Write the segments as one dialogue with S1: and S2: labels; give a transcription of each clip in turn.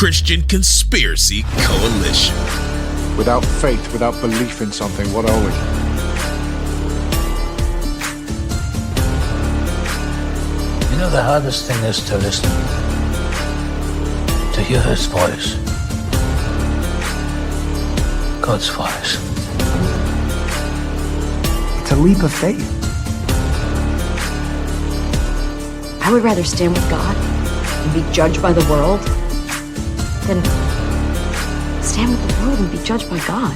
S1: Christian Conspiracy Coalition.
S2: Without faith, without belief in something, what are we?
S3: You know, the hardest thing is to listen, to hear his voice, God's voice.
S4: It's a leap of faith.
S5: I would rather stand with God and be judged by the world than stand with the world and be judged by God.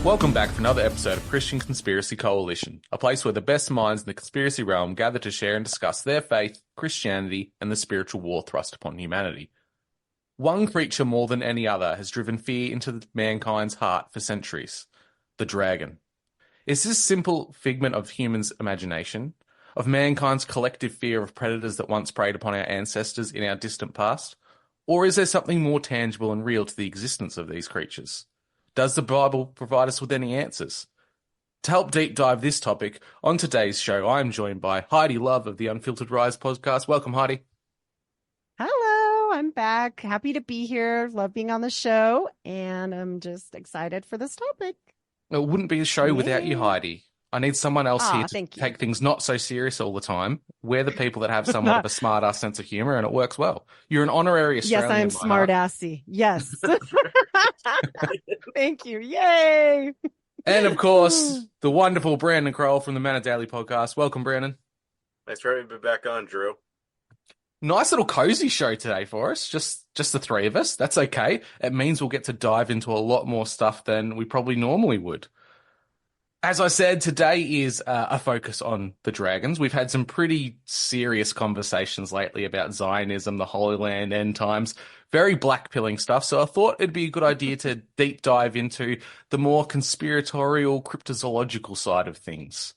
S6: Welcome back for another episode of Christian Conspiracy Coalition, a place where the best minds in the conspiracy realm gather to share and discuss their faith, Christianity, and the spiritual war thrust upon humanity. One creature more than any other has driven fear into mankind's heart for centuries: the dragon. Is this simple figment of humans' imagination, of mankind's collective fear of predators that once preyed upon our ancestors in our distant past? Or is there something more tangible and real to the existence of these creatures? Does the Bible provide us with any answers? To help deep dive this topic, on today's show, I am joined by Heidi Love of the Unfiltered Rise podcast. Welcome, Heidi.
S7: Hello, I'm back. Happy to be here. Love being on the show, and I'm just excited for this topic.
S6: It wouldn't be a show without you, Heidi. I need someone else here to take things not so serious all the time. We're the people that have somewhat of a smart-ass sense of humor, and it works well. You're an honorary Australian.
S7: Yes, I am smart-assy. Yes. Thank you. Yay.
S6: And, of course, the wonderful Brandon Crowell from the Man of Daily podcast. Welcome, Brandon.
S8: Thanks for having me back on, Drew.
S6: Nice little cozy show today for us, just the three of us. That's okay. It means we'll get to dive into a lot more stuff than we probably normally would. As I said, today is a focus on the dragons. We've had some pretty serious conversations lately about Zionism, the Holy Land, end times, very black-pilling stuff. So I thought it'd be a good idea to deep dive into the more conspiratorial, cryptozoological side of things.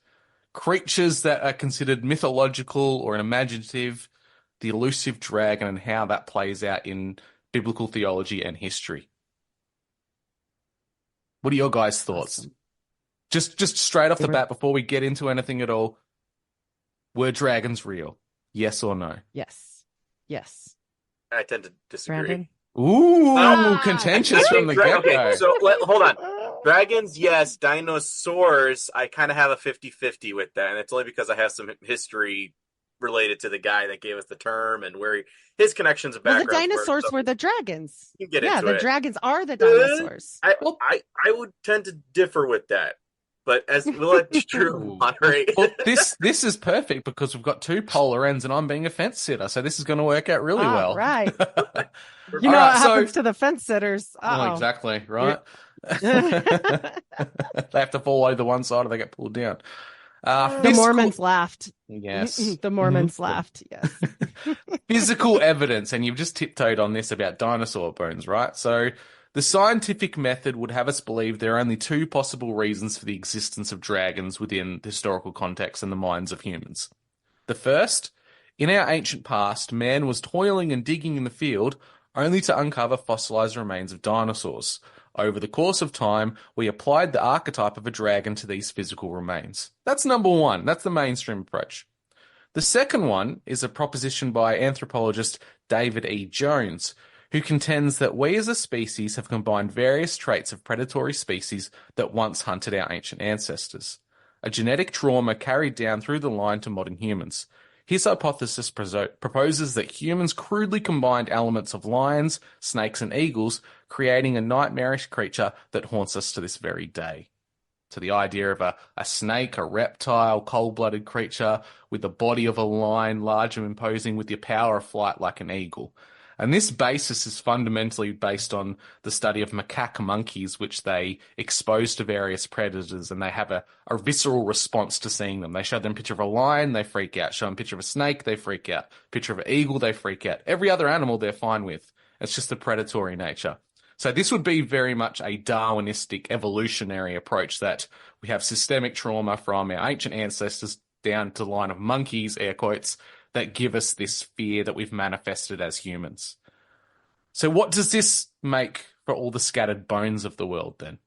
S6: Creatures that are considered mythological or imaginative, the elusive dragon, and how that plays out in biblical theology and history. What are your guys' thoughts?
S7: Awesome.
S6: Just straight off the bat, before we get into anything at all, were dragons real? Yes or no?
S7: Yes.
S8: I tend to disagree.
S7: Brandon?
S6: Ooh, contentious from the get-go.
S8: Okay, so hold on. Dragons, yes. Dinosaurs, I kind of have a 50-50 with that, and it's only because I have some history related to the guy that gave us the term and where his connections and background.
S7: Well, the dinosaurs were the dragons.
S8: You can get into
S7: the
S8: it.
S7: dragons are the dinosaurs.
S8: I would tend to differ with that. But as we'll let Drew moderate.
S6: Well, this is perfect because we've got two polar ends and I'm being a fence sitter. So this is going to work out really well.
S7: Right. You know what happens to the fence sitters.
S6: Well, exactly, right? They have to fall over one side or they get pulled down.
S7: The Mormons laughed.
S6: Yes.
S7: The Mormons laughed, yes.
S6: Physical evidence, and you've just tiptoed on this about dinosaur bones, right? So the scientific method would have us believe there are only two possible reasons for the existence of dragons within the historical context and the minds of humans. The first, in our ancient past, man was toiling and digging in the field only to uncover fossilized remains of dinosaurs. Over the course of time, we applied the archetype of a dragon to these physical remains. That's number one. That's the mainstream approach. The second one is a proposition by anthropologist David E. Jones, who contends that we as a species have combined various traits of predatory species that once hunted our ancient ancestors. A genetic trauma carried down through the line to modern humans. His hypothesis proposes that humans crudely combined elements of lions, snakes, and eagles, creating a nightmarish creature that haunts us to this very day. So the idea of a snake, a reptile, cold-blooded creature with the body of a lion, large and imposing, with the power of flight like an eagle. And this basis is fundamentally based on the study of macaque monkeys, which they expose to various predators, and they have a visceral response to seeing them. They show them a picture of a lion, they freak out. Show them a picture of a snake, they freak out. Picture of an eagle, they freak out. Every other animal they're fine with. It's just the predatory nature. So this would be very much a Darwinistic evolutionary approach, that we have systemic trauma from our ancient ancestors down to the line of monkeys, air quotes, that give us this fear that we've manifested as humans. So what does this make for all the scattered bones of the world then?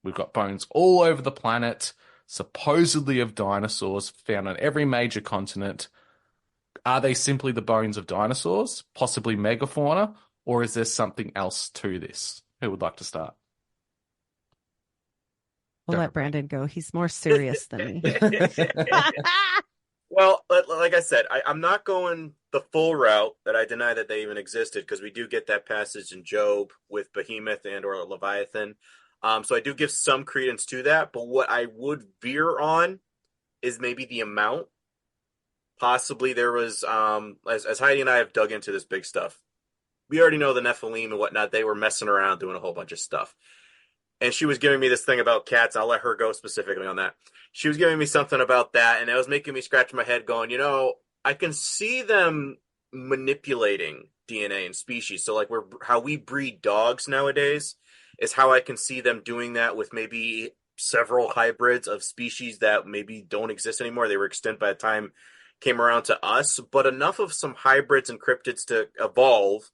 S6: We've got bones all over the planet, supposedly of dinosaurs, found on every major continent. Are they simply the bones of dinosaurs, possibly megafauna, or is there something else to this? Who would like to start?
S7: We'll let Brandon go. He's more serious than me.
S8: Well, like I said, I'm not going the full route that I deny that they even existed, because we do get that passage in Job with Behemoth and or Leviathan. So I do give some credence to that. But what I would veer on is maybe the amount. Possibly there was, as Heidi and I have dug into this big stuff, we already know the Nephilim and whatnot. They were messing around doing a whole bunch of stuff. And she was giving me this thing about cats. I'll let her go specifically on that. She was giving me something about that, and it was making me scratch my head going, I can see them manipulating DNA and species. So like how we breed dogs nowadays is how I can see them doing that with maybe several hybrids of species that maybe don't exist anymore. They were extinct by the time came around to us, but enough of some hybrids and cryptids to evolve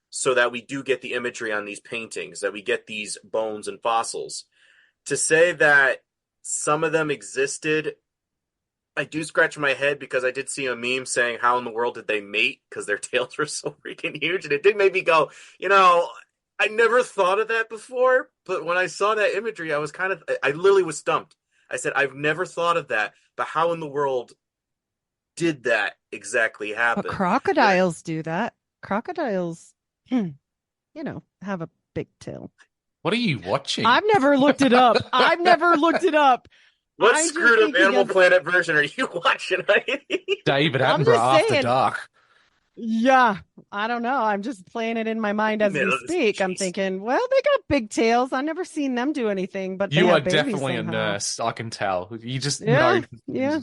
S8: so that we do get the imagery on these paintings, that we get these bones and fossils. To say that some of them existed, I do scratch my head, because I did see a meme saying, how in the world did they mate? Because their tails were so freaking huge. And it did make me go, I never thought of that before. But when I saw that imagery, I literally was stumped. I said, I've never thought of that. But how in the world did that exactly happen?
S7: But crocodiles do that. Crocodiles, have a big tail.
S6: What are you watching?
S7: I've never looked it up.
S8: What screwed up Animal Planet version are you watching?
S6: David Attenborough After Dark.
S7: Yeah, I don't know. I'm just playing it in my mind as we speak. I'm thinking, well, they got big tails. I've never seen them do anything, but
S6: you
S7: they
S6: are
S7: have babies
S6: definitely
S7: somehow.
S6: a nurse. I can tell. You just know.
S7: Yeah.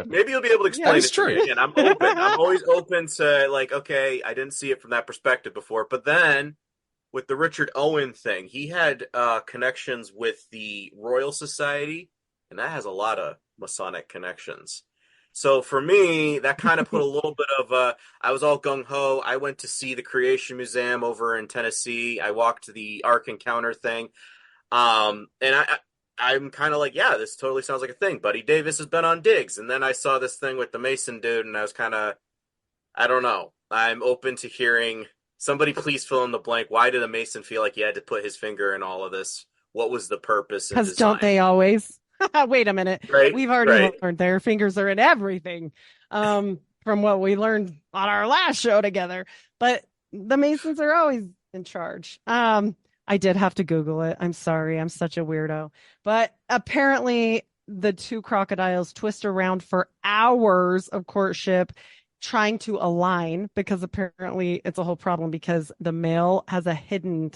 S8: Maybe you'll be able to explain it
S6: true.
S8: to me again. I'm open. I'm always open to okay, I didn't see it from that perspective before. But then with the Richard Owen thing, he had connections with the Royal Society, and that has a lot of Masonic connections. So for me, that kind of put a little bit of I was all gung-ho. I went to see the Creation Museum over in Tennessee. I walked to the Ark Encounter thing. And I'm kind of like, yeah, this totally sounds like a thing. Buddy Davis has been on digs. And then I saw this thing with the Mason dude, and I was kind of, I don't know. I'm open to hearing somebody please fill in the blank. Why did a Mason feel like he had to put his finger in all of this? What was the purpose?
S7: Because don't they always? Wait a minute.
S8: Right,
S7: We've already learned their fingers are in everything from what we learned on our last show together. But the Masons are always in charge. I did have to Google it. I'm sorry. I'm such a weirdo. But apparently the two crocodiles twist around for hours of courtship trying to align, because apparently it's a whole problem because the male has a hidden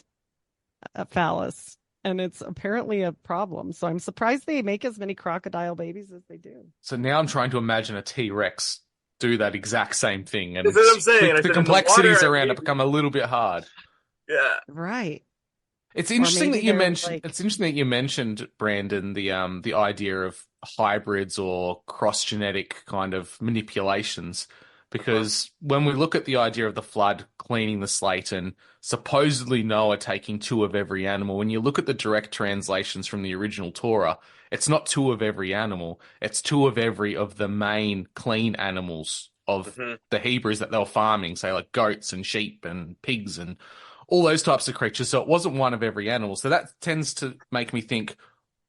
S7: phallus. And it's apparently a problem. So I'm surprised they make as many crocodile babies as they do.
S6: So now I'm trying to imagine a T-Rex do that exact same thing. And
S8: that's what I'm saying.
S6: The complexities around it become a little bit hard.
S8: Yeah.
S7: Right.
S6: It's interesting that you mentioned. It's interesting that you mentioned, Brandon, the idea of hybrids or cross-genetic kind of manipulations. Because when we look at the idea of the flood cleaning the slate and supposedly Noah taking two of every animal, when you look at the direct translations from the original Torah, it's not two of every animal. It's two of every of the main clean animals of the Hebrews that they were farming, say like goats and sheep and pigs and all those types of creatures. So it wasn't one of every animal. So that tends to make me think,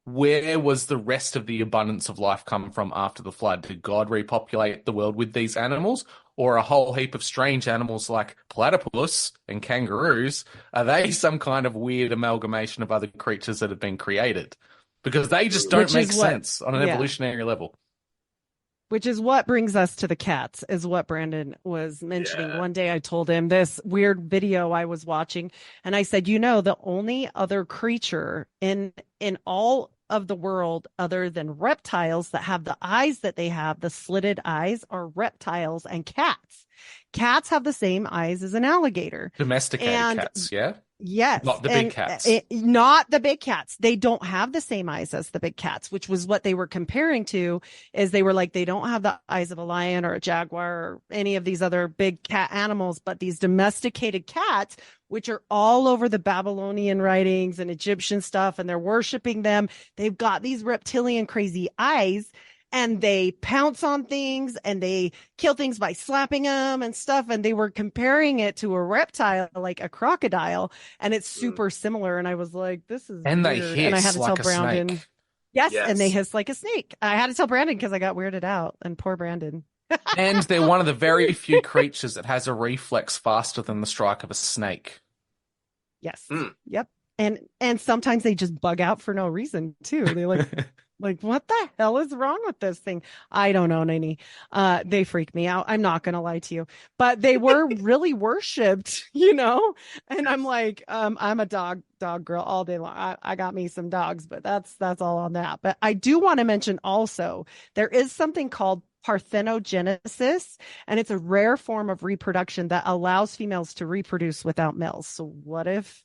S6: where was the rest of the abundance of life come from after the flood? Did God repopulate the world with these animals? Or a whole heap of strange animals like platypus and kangaroos? Are they some kind of weird amalgamation of other creatures that have been created? Because they just don't make sense on an evolutionary level.
S7: Which is what brings us to the cats, is what Brandon was mentioning. One day I told him this weird video I was watching, and I said, the only other creature in all of the world other than reptiles that have the eyes that they have, the slitted eyes, are reptiles and cats. Cats have the same eyes as an alligator.
S6: Domesticated cats, yeah?
S7: Yes.
S6: Not the big cats.
S7: Not the big cats. They don't have the same eyes as the big cats, which was what they were comparing to, is they were like, they don't have the eyes of a lion or a jaguar or any of these other big cat animals, but these domesticated cats, which are all over the Babylonian writings and Egyptian stuff, and they're worshiping them. They've got these reptilian crazy eyes. and they pounce on things and they kill things by slapping them and stuff. And they were comparing it to a reptile, like a crocodile, and it's super similar. And I was like, this is
S6: And they
S7: weird. And I had
S6: hiss
S7: to tell
S6: like a
S7: Brandon.
S6: snake.
S7: Yes,
S8: Yes.
S7: and they hiss like a snake. I had to tell Brandon because I got weirded out, and poor Brandon.
S6: And they're one of the very few creatures that has a reflex faster than the strike of a snake.
S7: Yes.
S8: Mm.
S7: Yep. And sometimes they just bug out for no reason too. They like, what the hell is wrong with this thing? I don't know, Nini. They freak me out. I'm not gonna lie to you. But they were really worshipped, And I'm like, I'm a dog girl all day long. I got me some dogs, but that's all on that. But I do want to mention also there is something called parthenogenesis, and it's a rare form of reproduction that allows females to reproduce without males. So what if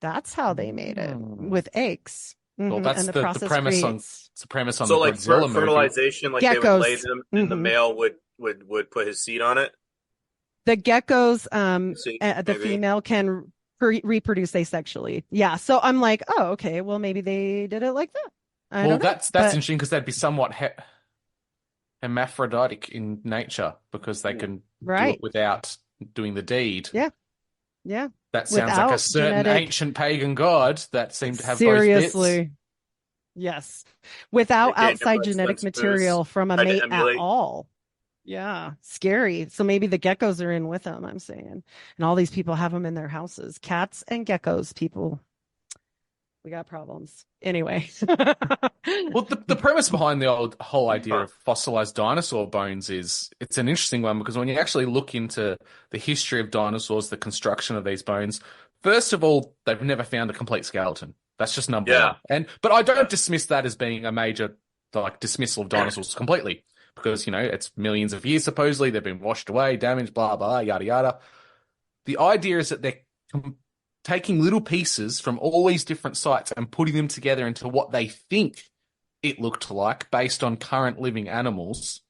S7: that's how they made it with eggs?
S6: Well, that's
S7: And
S6: the premise it's the premise on
S8: So
S6: the
S8: like
S6: Godzilla movie.
S8: fertilization, like they would lay
S7: Geckos.
S8: them and the male would put his seed on it.
S7: The geckos,
S8: Seed,
S7: the
S8: maybe.
S7: female can reproduce asexually. Yeah. So I'm like, oh, okay. Well, maybe they did it like that. I don't know,
S6: that's interesting because they'd be somewhat hermaphroditic in nature because they can do it without doing the deed.
S7: Yeah. Yeah.
S6: That sounds like a certain ancient pagan god that seemed to have both bits.
S7: Yes. Without
S8: They
S7: outside genetic material from a
S8: Tried to
S7: mate
S8: emulate.
S7: at all. Yeah. Scary. So maybe the geckos are in with them, I'm saying. And all these people have them in their houses. Cats and geckos, people. We got problems. Anyway.
S6: Well, the premise behind the whole idea of fossilized dinosaur bones is it's an interesting one because when you actually look into the history of dinosaurs, the construction of these bones, first of all, they've never found a complete skeleton. That's just number one. But I don't dismiss that as being a major dismissal of dinosaurs completely because, it's millions of years supposedly. They've been washed away, damaged, blah, blah, yada, yada. The idea is that they're taking little pieces from all these different sites and putting them together into what they think it looked like based on current living animals.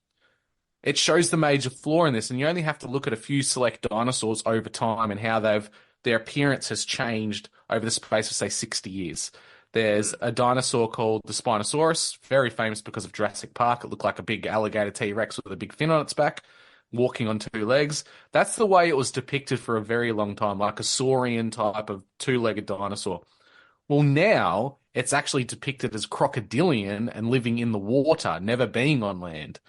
S6: It shows the major flaw in this, and you only have to look at a few select dinosaurs over time and how their appearance has changed over the space of, say, 60 years. There's a dinosaur called the Spinosaurus, very famous because of Jurassic Park. It looked like a big alligator T-Rex with a big fin on its back, walking on two legs. That's the way it was depicted for a very long time, like a saurian type of two-legged dinosaur. Well, now it's actually depicted as crocodilian and living in the water, never being on land.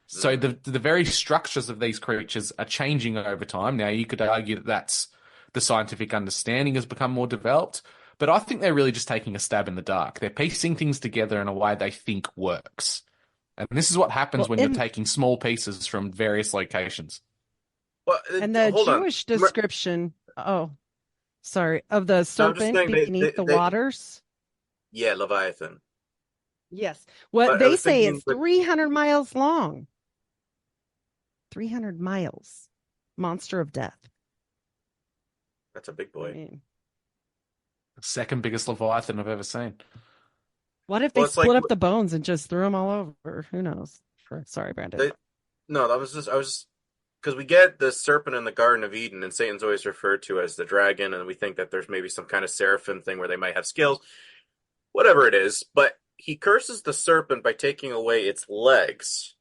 S6: So the very structures of these creatures are changing over time. Now, you could argue that that's the scientific understanding has become more developed, but I think they're really just taking a stab in the dark. They're piecing things together in a way they think works. And this is what happens when you're taking small pieces from various locations.
S8: Well,
S7: and the Jewish description, of the serpent beneath the waters.
S8: Yeah, Leviathan.
S7: Yes. Well, they say it's 300 miles long. 300 miles. Monster of death.
S8: That's a big boy.
S6: The second biggest Leviathan I've ever seen.
S7: What if they split up the bones and just threw them all over? Who knows? Sorry, Brandon.
S8: I was just because we get the serpent in the Garden of Eden, and Satan's always referred to as the dragon, and we think that there's maybe some kind of seraphim thing where they might have scales, whatever it is. But he curses the serpent by taking away its legs.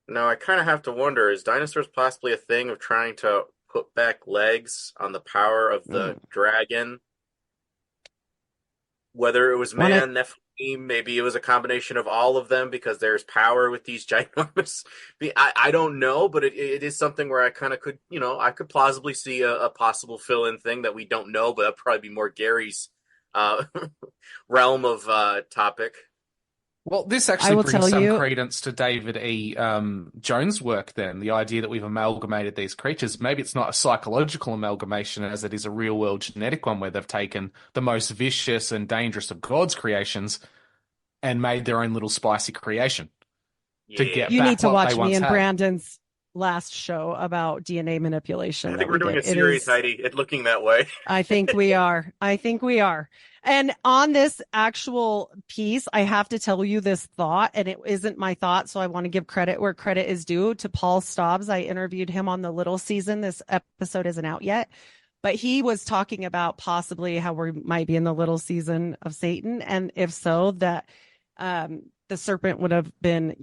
S8: Now, I kind of have to wonder, is dinosaurs possibly a thing of trying to put back legs on the power of the dragon? Whether it was man, Nephilim, maybe it was a combination of all of them because there's power with these ginormous. I don't know, but it is something where I kind of could, I could plausibly see a possible fill-in thing that we don't know, but that'd probably be more Gary's realm of topic.
S6: Well, this actually brings some credence to David E. Jones' work then, the idea that we've amalgamated these creatures. Maybe it's not a psychological amalgamation as it is a real-world genetic one where they've taken the most vicious and dangerous of God's creations and made their own little spicy creation to get
S7: you
S6: back
S7: need to
S6: what
S7: watch
S6: they
S7: me
S6: once
S7: and
S6: had.
S7: Brandon's last show about DNA manipulation.
S8: I think we're doing a series, Heidi. It's looking that way.
S7: I think we are. And on this actual piece, I have to tell you this thought, and it isn't my thought, so I want to give credit where credit is due to Paul Stobbs. I interviewed him on the Little Season. This episode isn't out yet, but he was talking about possibly how we might be in the Little Season of Satan, and if so, that the serpent would have been,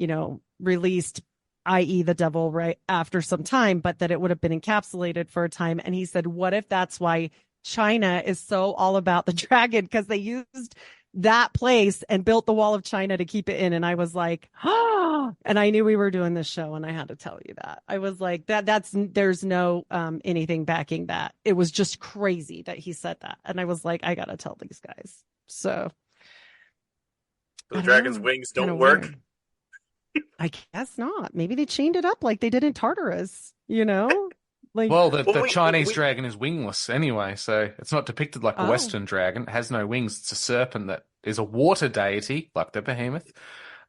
S7: released, i.e., the devil, right after some time, but that it would have been encapsulated for a time. And he said, what if that's why China is so all about the dragon? Because they used that place and built the wall of China to keep it in. And I was like, oh, and I knew we were doing this show and I had to tell you that. I was like, there's no anything backing that. It was just crazy that he said that. And I was like, I got to tell these guys. So
S8: the dragon's wings don't work.
S7: Weird. I guess not. Maybe they chained it up like they did in Tartarus, Like,
S6: well, the Chinese dragon is wingless anyway, so it's not depicted like a Western dragon. It has no wings. It's a serpent that is a water deity, like the behemoth,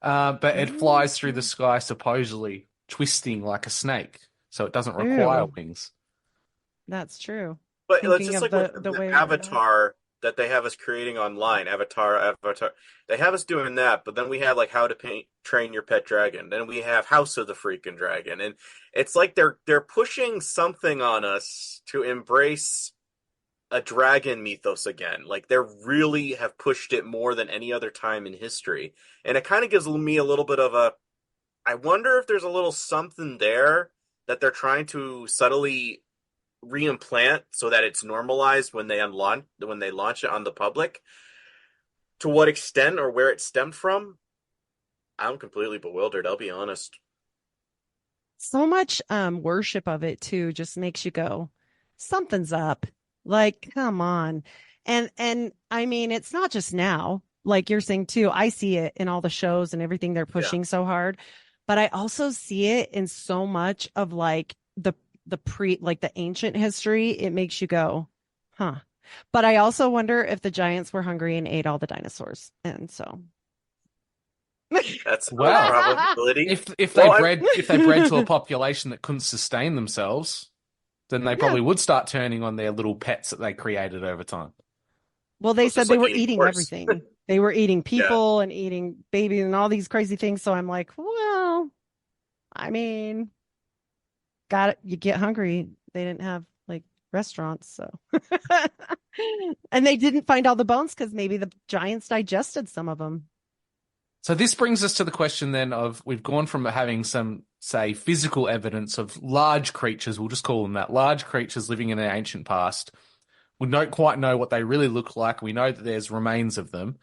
S6: but it flies through the sky, supposedly twisting like a snake, so it doesn't require wings.
S7: That's true.
S8: But it's just like the way Avatar that they have us creating online, Avatar. They have us doing that, but then we have like How to Train Your Pet Dragon. Then we have House of the Freaking Dragon, and it's like they're pushing something on us to embrace a dragon mythos again. Like they really have pushed it more than any other time in history, and it kind of gives me a little bit of a. I wonder if there's a little something there that they're trying to subtly reimplant so that it's normalized when they launch it on the public. To what extent or where it stemmed from, I'm completely bewildered, I'll be honest.
S7: So much worship of it too just makes you go, something's up. Like, come on. And I mean, it's not just now, like you're saying too. I see it in all the shows and everything they're pushing so hard, but I also see it in so much of like the ancient history. It makes you go, huh. But I also wonder if the giants were hungry and ate all the dinosaurs. And so
S8: that's a probability.
S6: If they bred to a population that couldn't sustain themselves, then they probably would start turning on their little pets that they created over time.
S7: Well, they said they were eating everything. They were eating people and eating babies and all these crazy things. So I'm like, well, I mean, you get hungry. They didn't have like restaurants, so and they didn't find all the bones because maybe the giants digested some of them.
S6: So this brings us to the question then of, we've gone from having some, say, physical evidence of large creatures, we'll just call them that, large creatures living in the ancient past. We don't quite know what they really look like. We know that there's remains of them.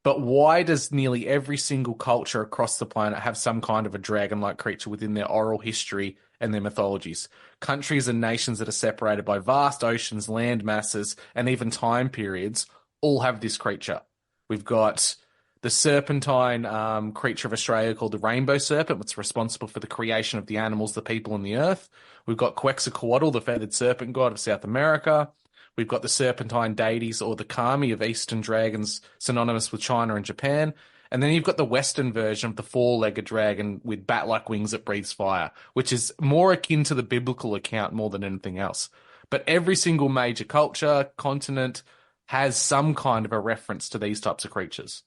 S6: But why does nearly every single culture across the planet have some kind of a dragon-like creature within their oral history and their mythologies? Countries and nations that are separated by vast oceans, land masses, and even time periods all have this creature. We've got the serpentine creature of Australia called the rainbow serpent, which is responsible for the creation of the animals, the people, and the earth. We've got Quetzalcoatl, the feathered serpent god of South America. We've got the serpentine deities, or the kami, of eastern dragons, synonymous with China and Japan. And then you've got the Western version of the four-legged dragon with bat-like wings that breathes fire, which is more akin to the biblical account more than anything else. But every single major culture, continent, has some kind of a reference to these types of creatures.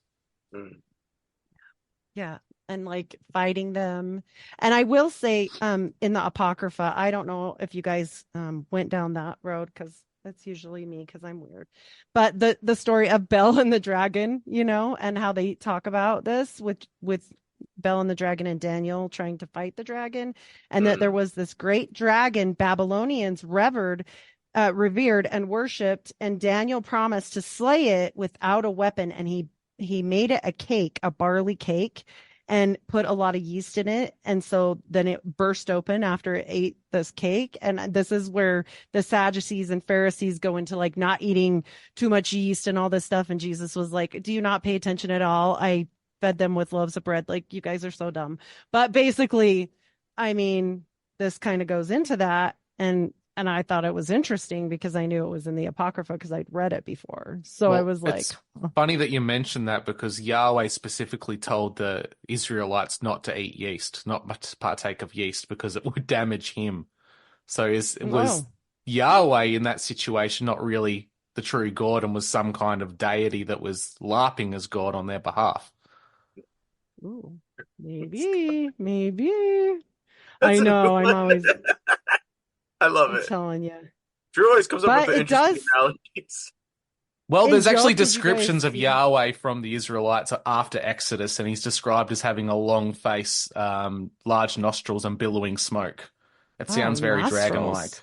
S7: Yeah, and like fighting them. And I will say, in the Apocrypha, I don't know if you guys went down that road, because that's usually me because I'm weird. But the story of Bel and the dragon, and how they talk about this with Bel and the dragon and Daniel trying to fight the dragon, and that there was this great dragon Babylonians revered and worshipped, and Daniel promised to slay it without a weapon, and he made it a cake, a barley cake, and put a lot of yeast in it. And so then it burst open after it ate this cake. And this is where the Sadducees and Pharisees go into like not eating too much yeast and all this stuff. And Jesus was like, do you not pay attention at all? I fed them with loaves of bread. Like, you guys are so dumb. But basically, I mean, this kind of goes into that. And I thought it was interesting because I knew it was in the Apocrypha because I'd read it before. So I was like...
S6: It's funny that you mentioned that, because Yahweh specifically told the Israelites not to eat yeast, not to partake of yeast, because it would damage him. So was Yahweh in that situation not really the true God, and was some kind of deity that was LARPing as God on their behalf?
S7: Ooh, maybe. I know, I'm always...
S8: I love it.
S7: I'm telling you.
S8: Drew always comes up with the
S7: interesting
S8: analogies.
S6: Well,
S7: Hey,
S6: there's
S7: Joe,
S6: actually
S7: did you guys
S6: descriptions of
S7: see-
S6: Yahweh from the Israelites after Exodus, and he's described as having a long face, large nostrils, and billowing smoke. It
S7: Oh,
S6: sounds very dragon-like.
S7: nostrils.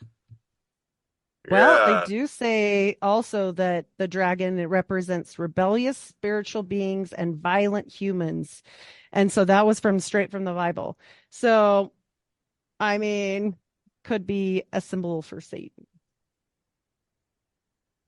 S7: Well, they
S8: Yeah.
S7: do say also that the dragon, it represents rebellious spiritual beings and violent humans. And so that was straight from the Bible. So, I mean, could be a symbol for Satan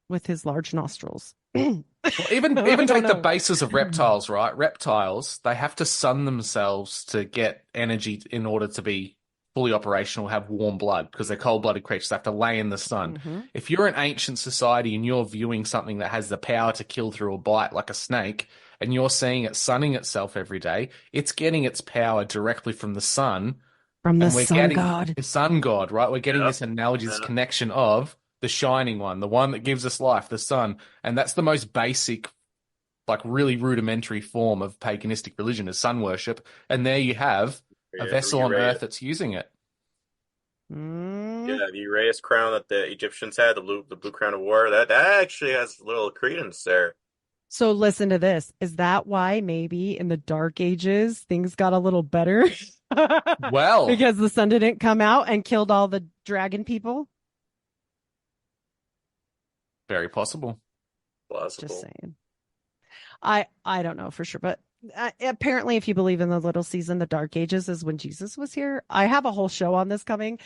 S7: with his large nostrils.
S6: Well, even
S7: I
S6: even
S7: don't
S6: take the
S7: know.
S6: basis of reptiles, right? Reptiles, they have to sun themselves to get energy in order to be fully operational, have warm blood, because they're cold-blooded creatures. They have to lay in the sun.
S7: Mhm.
S6: If you're an ancient society and you're viewing something that has the power to kill through a bite, like a snake, and you're seeing it sunning itself every day, it's getting its power directly from the sun,
S7: From the
S6: and we're
S7: sun
S6: getting
S7: god.
S6: the sun god, right? We're getting
S8: Yep.
S6: this analogy, this
S8: Yeah.
S6: connection of the shining one, the one that gives us life, the sun. And that's the most basic, like really rudimentary form of paganistic religion is sun worship. And there you have a
S8: Yeah,
S6: vessel on
S8: Uraeus.
S6: earth that's using it.
S7: Mm.
S8: Yeah, the Uraeus crown that the Egyptians had, the blue crown of war, that actually has a little credence there.
S7: So listen to this. Is that why maybe in the Dark Ages things got a little better?
S6: Well,
S7: Because the sun didn't come out and killed all the dragon people?
S6: very possible.
S8: Plausible.
S7: Just saying. I don't know for sure, but apparently if you believe in the little season, the Dark Ages is when Jesus was here. I have a whole show on this coming.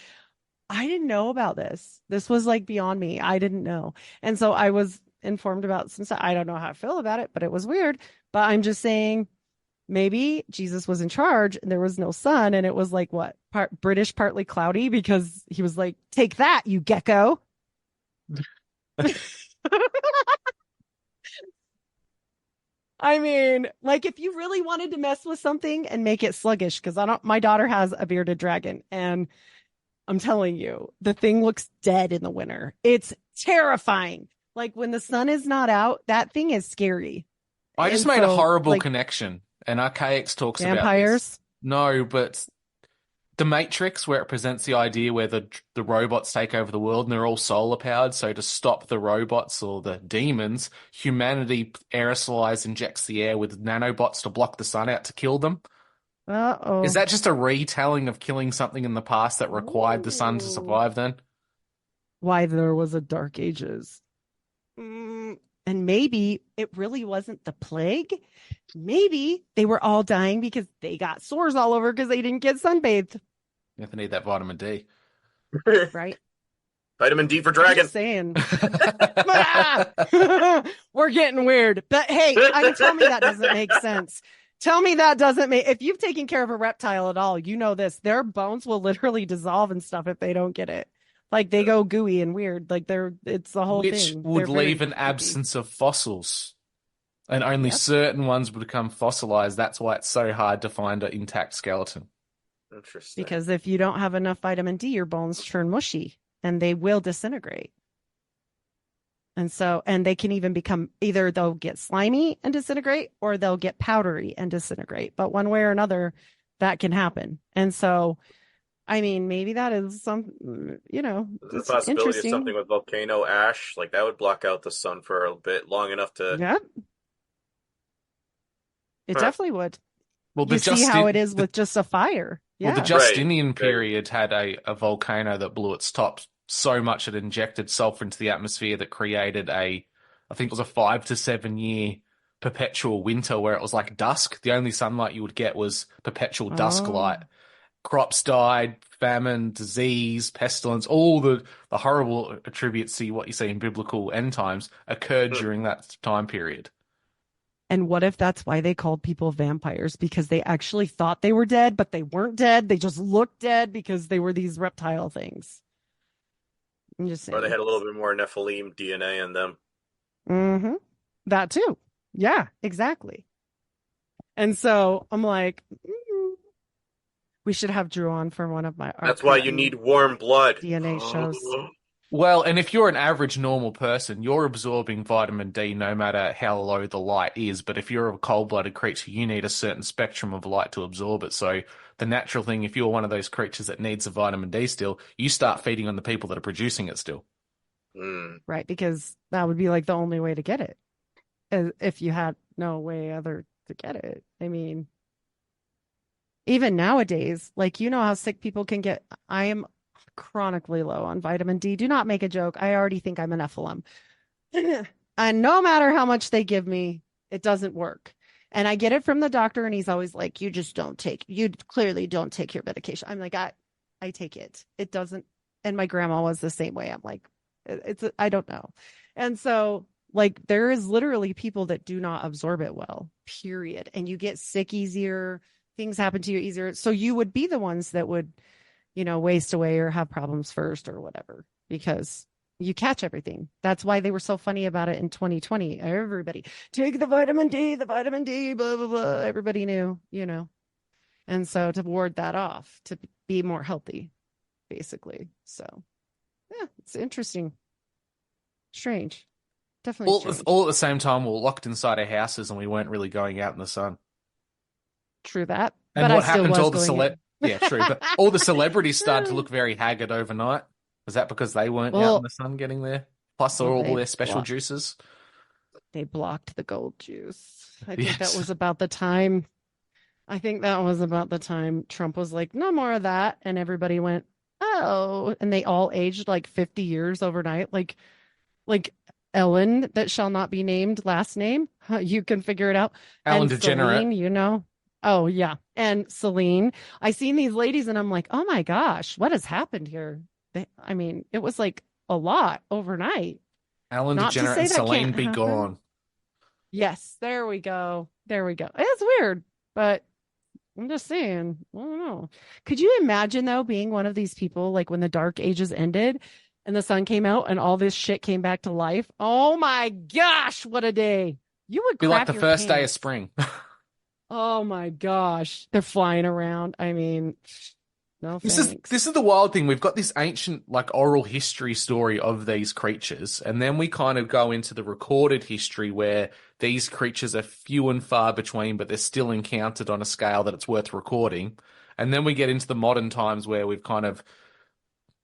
S7: I didn't know about this. This was like beyond me. I didn't know. And so I was informed about some stuff. I don't know how I feel about it, but it was weird. But I'm just saying maybe Jesus was in charge and there was no sun and it was like what? British, partly cloudy because he was like, take that, you gecko. I mean, like if you really wanted to mess with something and make it sluggish, because my daughter has a bearded dragon, and I'm telling you, the thing looks dead in the winter. It's terrifying. Like when the sun is not out, that thing is scary.
S6: I just
S7: And
S6: made a
S7: so,
S6: horrible
S7: like,
S6: connection, and Archaics talks about this.
S7: vampires.
S6: No, but the Matrix, where it presents the idea where the robots take over the world and they're all solar powered. So to stop the robots or the demons, humanity aerosolizes, injects the air with nanobots to block the sun out to kill them.
S7: Uh-oh.
S6: Is that just a retelling of killing something in the past that required the sun to survive then?
S7: Why there was a Dark Ages? And maybe it really wasn't the plague. Maybe they were all dying because they got sores all over because they didn't get sunbathed,
S6: You have to need that vitamin D.
S7: right?
S8: Vitamin D for
S7: I'm
S8: dragon.
S7: just saying. We're getting weird. But hey, tell me that doesn't make sense. Tell me that doesn't make, if you've taken care of a reptile at all, you know this. Their bones will literally dissolve and stuff if they don't get it. Like they go gooey and weird. Like it's the whole
S6: Which
S7: thing.
S6: would
S7: They're very
S6: leave an
S7: creepy.
S6: absence of fossils. And only
S7: Yep.
S6: certain ones would become fossilized. That's why it's so hard to find an intact skeleton.
S8: Interesting.
S7: Because if you don't have enough vitamin D, your bones turn mushy and they will disintegrate. And they can even become, either they'll get slimy and disintegrate or they'll get powdery and disintegrate. But one way or another, that can happen. And so, I mean, maybe that is some,
S8: There's
S7: it's
S8: a possibility of
S7: interesting.
S8: something with volcano ash, like that would block out the sun for a bit long enough to.
S7: Yep. It
S8: Huh.
S7: definitely would.
S6: Well,
S7: You see how it is with just a fire. Yeah.
S6: Well, the Justinian
S8: Right.
S6: period had a volcano that blew its top so much it injected sulfur into the atmosphere that created I think it was a 5 to 7 year perpetual winter where it was like dusk. The only sunlight you would get was perpetual dusk
S7: Oh.
S6: light. Crops died, famine, disease, pestilence, all the horrible attributes to what you see in biblical end times occurred during that time period.
S7: And what if that's why they called people vampires? Because they actually thought they were dead, but they weren't dead. They just looked dead because they were these reptile things. I'm just saying.
S8: Or they had a little bit more Nephilim DNA in them.
S7: Mm-hmm. That too. Yeah, exactly. And so I'm like, we should have Drew on for one of our
S8: That's why you need warm blood.
S7: DNA shows.
S6: Well, and if you're an average normal person, you're absorbing vitamin D no matter how low the light is. But if you're a cold-blooded creature, you need a certain spectrum of light to absorb it. So the natural thing, if you're one of those creatures that needs the vitamin D still, you start feeding on the people that are producing it still.
S7: right? Because that would be like the only way to get it, if you had no way other to get it. I mean, even nowadays, like, you know how sick people can get. I am chronically low on vitamin D. Do not make a joke. I already think I'm an Nephilim. And no matter how much they give me, it doesn't work. And I get it from the doctor, and he's always like, you clearly don't take your medication. I'm like, I take it. It doesn't. And my grandma was the same way. I'm like, I don't know. And so, like, there is literally people that do not absorb it well, period. And you get sick easier. Things happen to you easier. So you would be the ones that would, waste away or have problems first or whatever, because you catch everything. That's why they were so funny about it in 2020. Everybody take the vitamin D, blah, blah, blah. Everybody knew, and so to ward that off, to be more healthy, basically. So yeah, it's interesting. Strange. Definitely strange.
S6: All at the same time, we were locked inside our houses and we weren't really going out in the sun.
S7: True that.
S6: And
S7: but
S6: what
S7: I still
S6: happened to all
S7: was
S6: the
S7: going
S6: Yeah, true. But all the celebrities started to look very haggard overnight. Was that because they weren't out in the sun getting there? Plus all their special juices?
S7: They blocked the gold juice. I think that was about the time. I think that was about the time Trump was like, no more of that. And everybody went, oh. And they all aged like 50 years overnight. Like Ellen, that shall not be named last name. You can figure it out.
S6: Ellen
S7: and
S6: DeGenerate.
S7: Celine, Oh, yeah. And Celine. I seen these ladies and I'm like, oh my gosh, what has happened here? It was like a lot overnight.
S6: Ellen DeGenerate and Celine be
S7: happen.
S6: gone.
S7: Yes, there we go. It's weird, but I'm just saying, I don't know. Could you imagine, though, being one of these people, like when the Dark Ages ended and the sun came out and all this shit came back to life? Oh my gosh, what a day. You would
S6: be like the
S7: your
S6: first day of
S7: pants.
S6: spring.
S7: Oh my gosh. They're flying around. No
S6: This
S7: thanks.
S6: is the wild thing. We've got this ancient, like, oral history story of these creatures, and then we kind of go into the recorded history where these creatures are few and far between, but they're still encountered on a scale that it's worth recording. And then we get into the modern times where we've kind of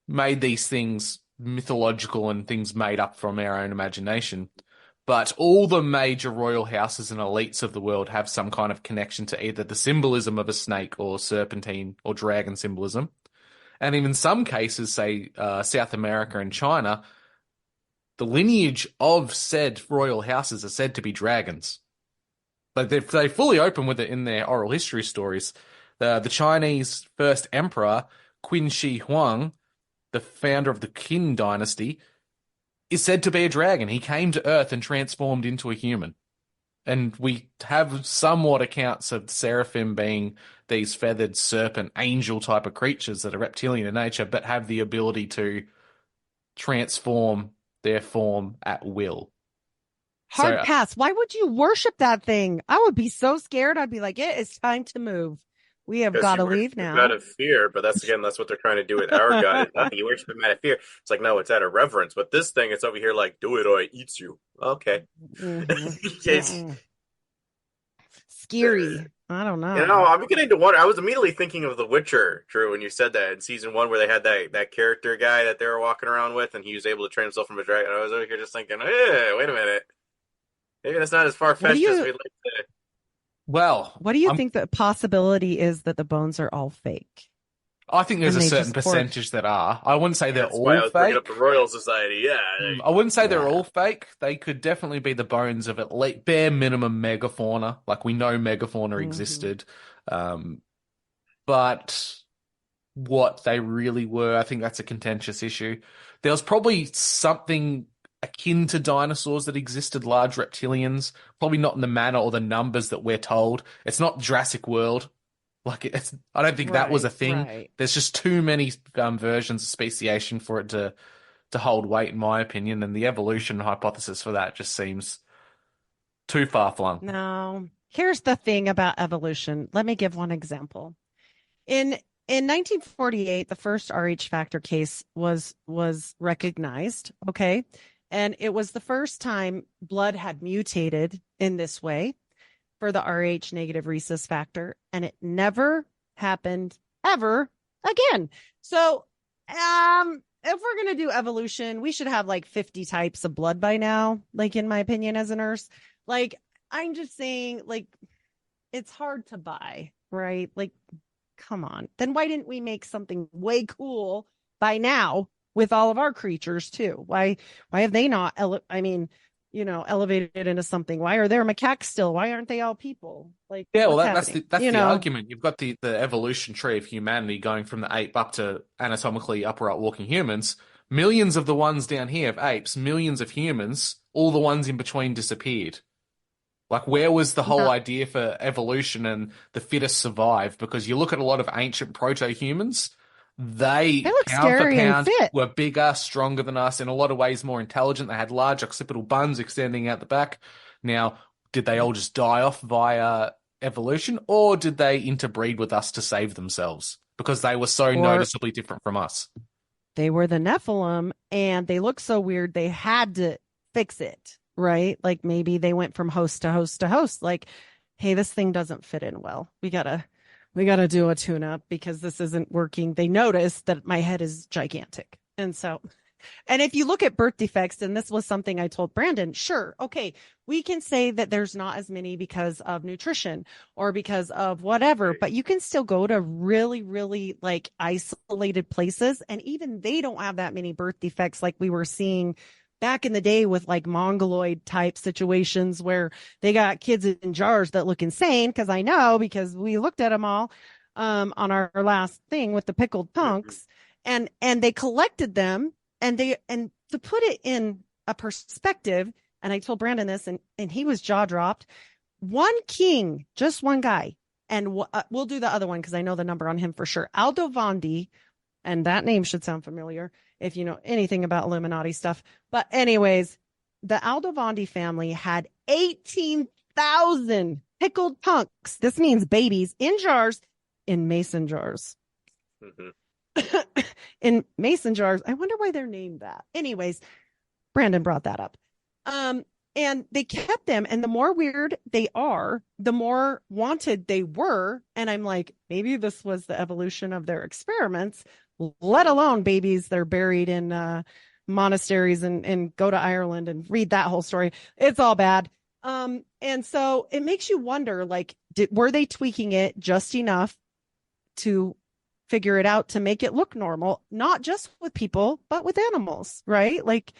S6: made these things mythological and things made up from our own imagination. But all the major royal houses and elites of the world have some kind of connection to either the symbolism of a snake or serpentine or dragon symbolism. And in some cases, say South America and China, the lineage of said royal houses are said to be dragons. But they fully open with it in their oral history stories. The Chinese first emperor, Qin Shi Huang, the founder of the Qin dynasty, is said to be a dragon. He came to Earth and transformed into a human. And we have somewhat accounts of seraphim being these feathered serpent angel type of creatures that are reptilian in nature, but have the ability to transform their form at will.
S7: Hard pass. Why would you worship that thing? I would be so scared. I'd be like, it is time to move. We have got to leave now.
S8: Out of fear, but that's what they're trying to do with our God. You worship him out of fear. It's like, no, it's out of reverence. But this thing, it's over here like, do it or it eats you. Okay.
S7: Mm-hmm. Scary. I don't know.
S8: I'm beginning to wonder. I was immediately thinking of The Witcher, Drew, when you said that in season 1, where they had that character guy that they were walking around with, and he was able to train himself from a dragon. I was over here just thinking, wait a minute. Maybe that's not as far-fetched as we'd like to.
S6: Well,
S7: what do you think the possibility is that the bones are all fake?
S6: I think there's a certain percentage that are. I wouldn't say they're all fake. I was bringing
S8: up the Royal Society, yeah.
S6: I wouldn't say they're all fake. They could definitely be the bones of at least bare minimum megafauna. Like, we know megafauna existed. But what they really were, I think that's a contentious issue. There was probably something akin to dinosaurs that existed, large reptilians, probably not in the manner or the numbers that we're told. It's not Jurassic World. Like, I don't think that was a thing.
S7: Right.
S6: There's just too many versions of speciation for it to hold weight, in my opinion, and the evolution hypothesis for that just seems too far-flung.
S7: No. Here's the thing about evolution. Let me give one example. In 1948, the first Rh factor case was recognized, okay? And it was the first time blood had mutated in this way for the Rh negative rhesus factor, and it never happened ever again. So if we're going to do evolution, we should have like 50 types of blood by now, like in my opinion as a nurse. Like, I'm just saying, like, it's hard to buy, right? Like, come on. Then why didn't we make something way cool by now with all of our creatures too? Why have they not, elevated into something? Why are there macaques still? Why aren't they all people? Like,
S6: Yeah, well,
S7: what's
S6: that's
S7: happening?
S6: the argument. You've got the evolution tree of humanity going from the ape up to anatomically upright walking humans. Millions of the ones down here of apes, millions of humans, all the ones in between disappeared. Like, where was the whole idea for evolution and the fittest survive? Because you look at a lot of ancient proto-humans, they
S7: look
S6: pound for
S7: scary and
S6: pound
S7: fit.
S6: were bigger, stronger than us, in a lot of ways more intelligent. They had large occipital buns extending out the back. Now, did they all just die off via evolution, or did they interbreed with us to save themselves? Because they were so noticeably different from us.
S7: They were the Nephilim, and they look so weird, they had to fix it, right? Like, maybe they went from host to host to host. Like, hey, this thing doesn't fit in well. We gotta do a tune-up because this isn't working. They noticed that my head is gigantic. And if you look at birth defects, and this was something I told Brandon, sure, okay, we can say that there's not as many because of nutrition or because of whatever, but you can still go to really, really like isolated places, and even they don't have that many birth defects like we were seeing back in the day with like mongoloid type situations where they got kids in jars that look insane. Because I know, because we looked at them all on our last thing with the pickled punks, and they collected them, and to put it in a perspective, and I told Brandon this, and he was jaw dropped. One king, just one guy, and we'll do the other one because I know the number on him for sure. Aldo Vondi, and that name should sound familiar if you know anything about Illuminati stuff. But anyways, the Aldovandi family had 18,000 pickled punks. This means babies in jars, in mason jars. In mason jars. I wonder why they're named that. Anyways, Brandon brought that up. And they kept them, and the more weird they are, the more wanted they were. And I'm like, maybe this was the evolution of their experiments, let alone babies they're buried in monasteries and go to Ireland and read that whole story. It's all bad. And so it makes you wonder, like, were they tweaking it just enough to figure it out to make it look normal, not just with people, but with animals, right? Like,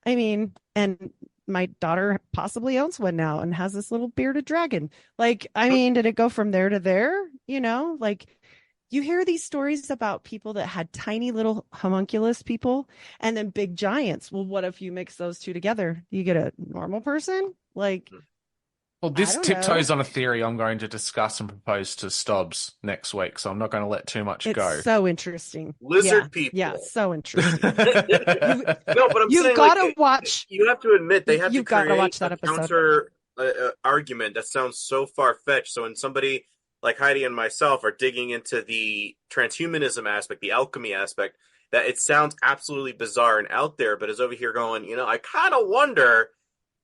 S7: I mean, and my daughter possibly owns one now and has this little bearded dragon. Like, I mean, did it go from there to there? You know, like, you hear these stories about people that had tiny little homunculus people and then big giants. Well, what if you mix those two together? You get a normal person? Like,
S6: well, this tiptoes on a theory I'm going to discuss and propose to Stobbs next week, so I'm not going to let too much go.
S7: It's so interesting.
S8: Lizard people.
S7: Yeah, so interesting.
S8: No, but you've
S7: got to watch.
S8: You have to admit they have
S7: You've
S8: to
S7: got to
S8: create
S7: watch that
S8: a
S7: episode.
S8: counter argument that sounds so far-fetched. So when somebody like Heidi and myself are digging into the transhumanism aspect, the alchemy aspect, that it sounds absolutely bizarre and out there, but is over here going, I kind of wonder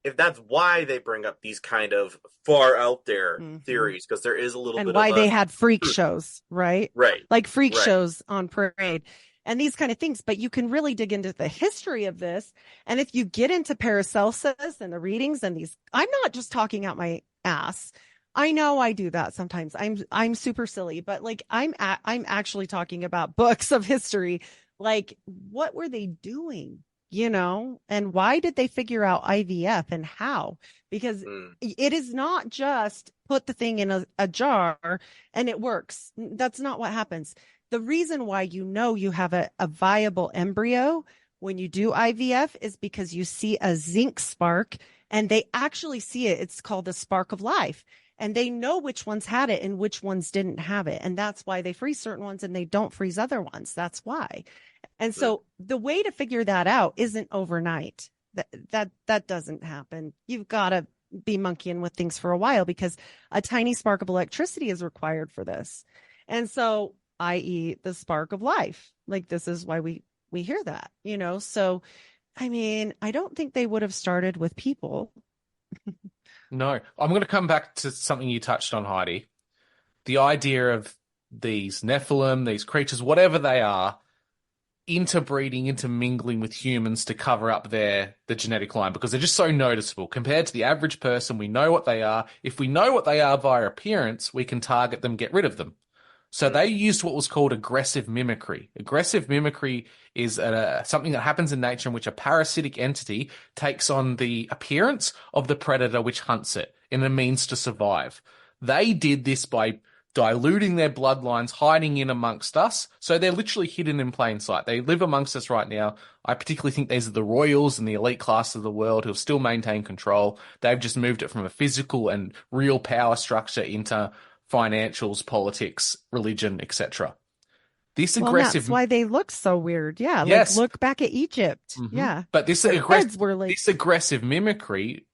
S8: if that's why they bring up these kind of far out there theories, because there is a little bit of
S7: why they had freak shows, right?
S8: Right.
S7: Like freak shows on parade and these kind of things. But you can really dig into the history of this. And if you get into Paracelsus and the readings and these, I'm not just talking out my ass. I know I do that sometimes. I'm super silly, but like I'm actually talking about books of history. Like, what were they doing? And why did they figure out IVF and how? Because it is not just put the thing in a jar and it works. That's not what happens. The reason why you have a viable embryo when you do IVF is because you see a zinc spark, and they actually see it. It's called the spark of life. And they know which ones had it and which ones didn't have it. And that's why they freeze certain ones and they don't freeze other ones. That's why. And so the way to figure that out isn't overnight. That doesn't happen. You've got to be monkeying with things for a while, because a tiny spark of electricity is required for this. And so, i.e. the spark of life, like, this is why we hear that, So, I mean, I don't think they would have started with people.
S6: No, I'm going to come back to something you touched on, Heidi. The idea of these Nephilim, these creatures, whatever they are, interbreeding, intermingling with humans to cover up the genetic line because they're just so noticeable compared to the average person. We know what they are. If we know what they are via appearance, we can target them, get rid of them. So they used what was called aggressive mimicry. Aggressive mimicry is something that happens in nature in which a parasitic entity takes on the appearance of the predator which hunts it in a means to survive. They did this by diluting their bloodlines, hiding in amongst us. So they're literally hidden in plain sight. They live amongst us right now. I particularly think these are the royals and the elite class of the world who have still maintained control. They've just moved it from a physical and real power structure into financials, politics, religion, etc. This aggressive.
S7: That's why they look so weird. Yeah.
S6: Yes.
S7: Like look back at Egypt.
S6: Mm-hmm.
S7: Yeah.
S6: But this aggressive mimicry,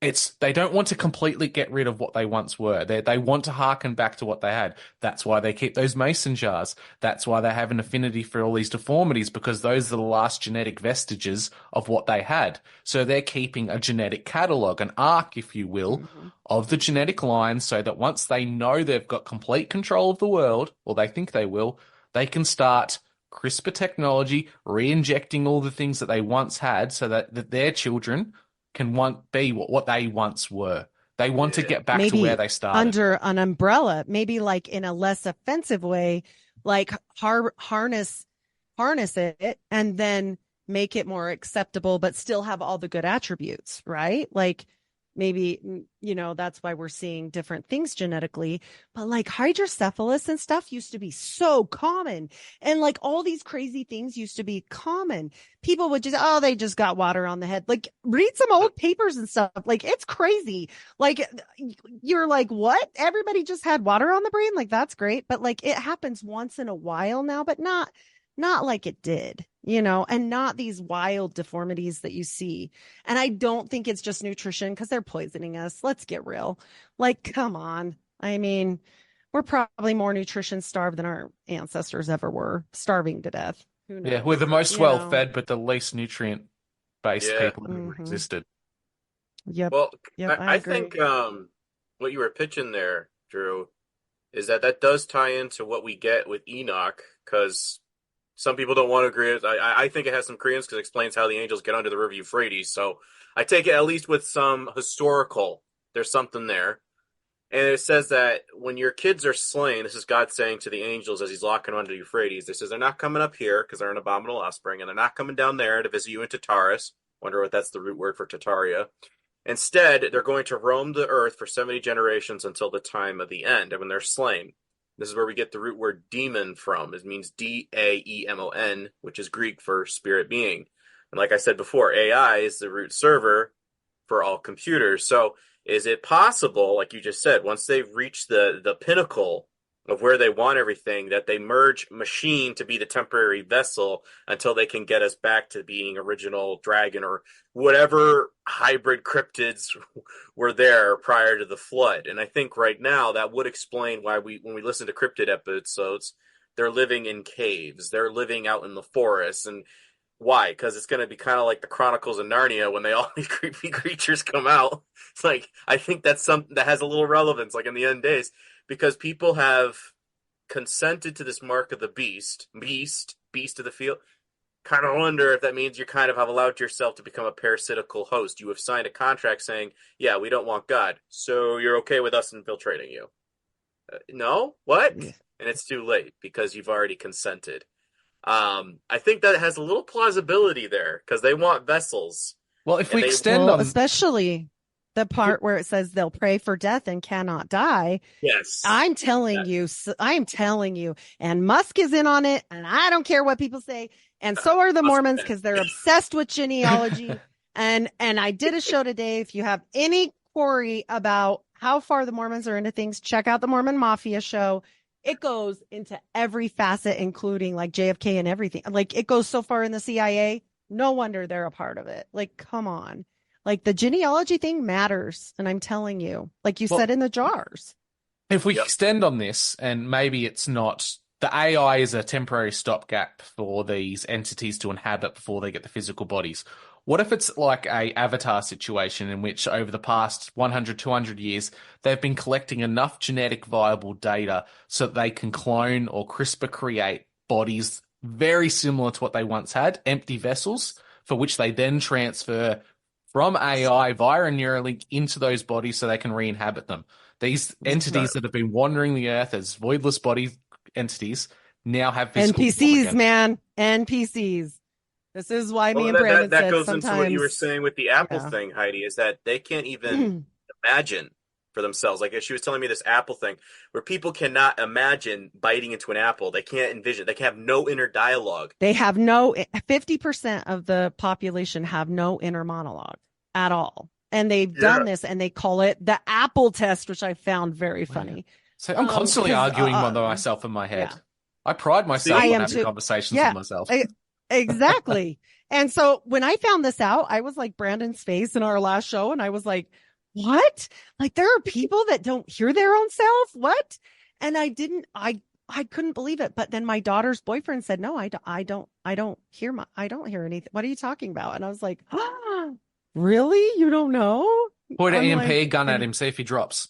S6: they don't want to completely get rid of what they once were. They want to harken back to what they had. That's why they keep those mason jars. That's why they have an affinity for all these deformities, because those are the last genetic vestiges of what they had. So they're keeping a genetic catalogue, an arc, if you will, of the genetic line, so that once they know they've got complete control of the world, or they think they will, they can start CRISPR technology, re-injecting all the things that they once had so that their children can be what they once were. They want to get back to where they started.
S7: Under an umbrella, maybe like in a less offensive way, like harness it and then make it more acceptable, but still have all the good attributes, right? Like maybe, that's why we're seeing different things genetically, but like hydrocephalus and stuff used to be so common. And like all these crazy things used to be common. People would they just got water on the head. Like read some old papers and stuff. Like it's crazy. Like you're like, what? Everybody just had water on the brain? Like that's great. But like it happens once in a while now, but not like it did, and not these wild deformities that you see. And I don't think it's just nutrition because they're poisoning us. Let's get real. Like, come on. I mean, we're probably more nutrition starved than our ancestors ever were, starving to death. Who knows?
S6: Yeah, we're the most well-fed, but the least nutrient-based people that ever existed.
S7: Yep.
S8: Well,
S7: yep,
S8: I think what you were pitching there, Drew, is that does tie into what we get with Enoch, because some people don't want to agree. I think it has some credence because it explains how the angels get under the river Euphrates. So I take it at least with some historical, there's something there. And it says that when your kids are slain, this is God saying to the angels as he's locking them under the Euphrates, they says they're not coming up here because they're an abominable offspring, and they're not coming down there to visit you in Tartarus. Wonder what that's the root word for Tartaria. Instead, they're going to roam the earth for 70 generations until the time of the end, and when they're slain. This is where we get the root word demon from. It means D-A-E-M-O-N, which is Greek for spirit being. And like I said before, AI is the root server for all computers. So is it possible, like you just said, once they've reached the pinnacle of where they want everything, that they merge machine to be the temporary vessel until they can get us back to being original dragon or whatever hybrid cryptids were there prior to the flood? And I think right now that would explain why when we listen to cryptid episodes, they're living in caves, they're living out in the forest. And why? Because it's going to be kind of like the Chronicles of Narnia when all these creepy creatures come out. It's like, I think that's something that has a little relevance, like in the end days, because people have consented to this mark of the beast of the field. Kind of wonder if that means you kind of have allowed yourself to become a parasitical host. You have signed a contract saying, yeah, we don't want God, so you're okay with us infiltrating you. No? What? Yeah. And it's too late because you've already consented. I think that has a little plausibility there because they want vessels.
S6: Well, if we extend on...
S7: especially the part where it says they'll pray for death and cannot die.
S8: Yes.
S7: I'm telling you, and Musk is in on it, and I don't care what people say. And so are the Mormons because they're obsessed with genealogy. and I did a show today. If you have any query about how far the Mormons are into things, check out the Mormon Mafia show. It goes into every facet, including like JFK and everything. Like it goes so far in the CIA. No wonder they're a part of it. Like, come on. Like the genealogy thing matters. And I'm telling you, like you said in the jars.
S6: If we extend on this, and maybe it's not, the AI is a temporary stopgap for these entities to inhabit before they get the physical bodies. What if it's like a Avatar situation in which over the past 100, 200 years, they've been collecting enough genetic viable data so that they can clone or CRISPR create bodies very similar to what they once had, empty vessels, for which they then transfer from AI via a Neuralink into those bodies so they can re-inhabit them. These entities that have been wandering the earth as voidless body entities now have physical form
S7: NPCs,
S6: again.
S7: man. NPCs. This is why me
S8: Well,
S7: and Brandon
S8: that
S7: said
S8: goes
S7: sometimes.
S8: into what you were saying with the Apple
S7: Yeah.
S8: thing, Heidi, is that they can't even imagine for themselves. Like she was telling me this Apple thing where people cannot imagine biting into an apple. They can't envision. They can have no inner dialogue.
S7: They have 50% of the population have no inner monologue at all. And they've done this and they call it the Apple test, which I found very funny.
S6: So I'm constantly arguing with myself in my head. Yeah. I pride myself on having conversations with myself.
S7: Exactly. And so when I found this out, I was like Brandon's face in our last show. And I was like, what? Like there are people that don't hear their own self? What? And I couldn't believe it. But then my daughter's boyfriend said, no, I don't hear anything. What are you talking about? And I was like, oh, really? You don't know?
S6: Point an EMP gun at him, see if he drops.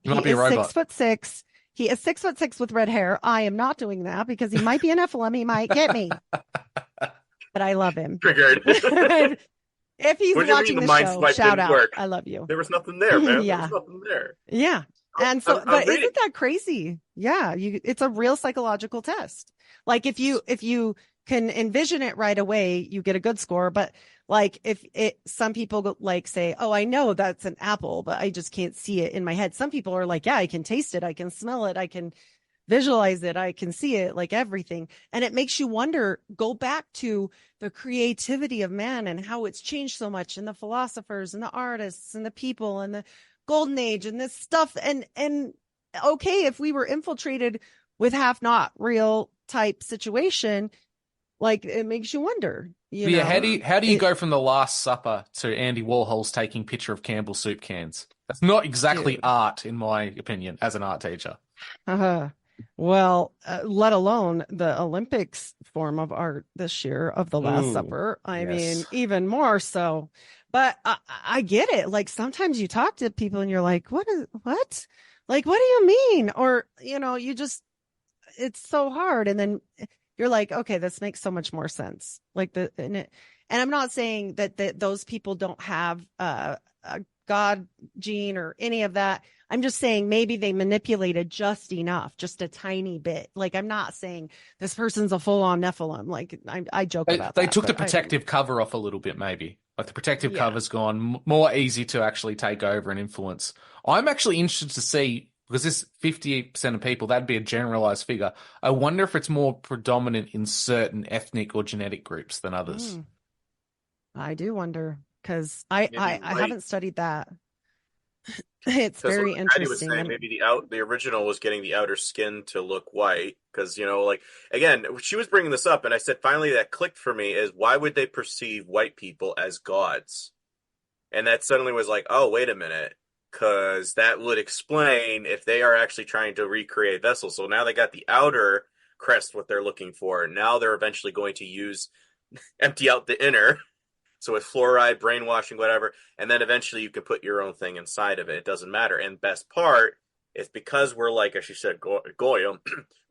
S6: He might be a robot.
S7: 6'6". He is 6'6" with red hair. I am not doing that because he might be an Nephilim. He might get me. But I love him.
S8: Triggered.
S7: If he's watching the show, shout out.
S8: Work.
S7: I love you.
S8: There was nothing there, man.
S7: Yeah.
S8: There was nothing there.
S7: Yeah. And so, but isn't that crazy? Yeah. It's a real psychological test. Like if you can envision it right away, you get a good score. But like some people like say, oh, I know that's an apple, but I just can't see it in my head. Some people are like, yeah, I can taste it. I can smell it. I can visualize it. I can see it, like everything. And it makes you wonder, go back to the creativity of man and how it's changed so much, and the philosophers and the artists and the people and the golden age and this stuff. And okay, if we were infiltrated with half not real type situation, like it makes you wonder. You know?
S6: How do you go from the Last Supper to Andy Warhol's taking picture of Campbell's soup cans? That's not exactly art, in my opinion, as an art teacher.
S7: Well, let alone the Olympics form of art this year of the Last Supper. I mean, even more so. But I get it. Like sometimes you talk to people and you're like, what? Like, what do you mean? Or, it's so hard. And then you're like, okay, this makes so much more sense. Like and I'm not saying that those people don't have a God gene or any of that. I'm just saying maybe they manipulated just enough, just a tiny bit. Like I'm not saying this person's a full-on Nephilim. Like I joke about that.
S6: They took the protective cover off a little bit, maybe. Like the protective cover's gone, more easy to actually take over and influence. I'm actually interested to see, because this 50% of people, that'd be a generalized figure. I wonder if it's more predominant in certain ethnic or genetic groups than others.
S7: I do wonder, because I haven't studied that. It's very interesting.
S8: Was saying maybe the original was getting the outer skin to look white, because like again, she was bringing this up, and I said finally that clicked for me is why would they perceive white people as gods? And that suddenly was like, oh wait a minute, because that would explain if they are actually trying to recreate vessels. So now they got the outer crest, what they're looking for. Now they're eventually going to empty out the inner. So with fluoride, brainwashing, whatever, and then eventually you can put your own thing inside of it. It doesn't matter. And best part is because we're like, as she said, Goyim,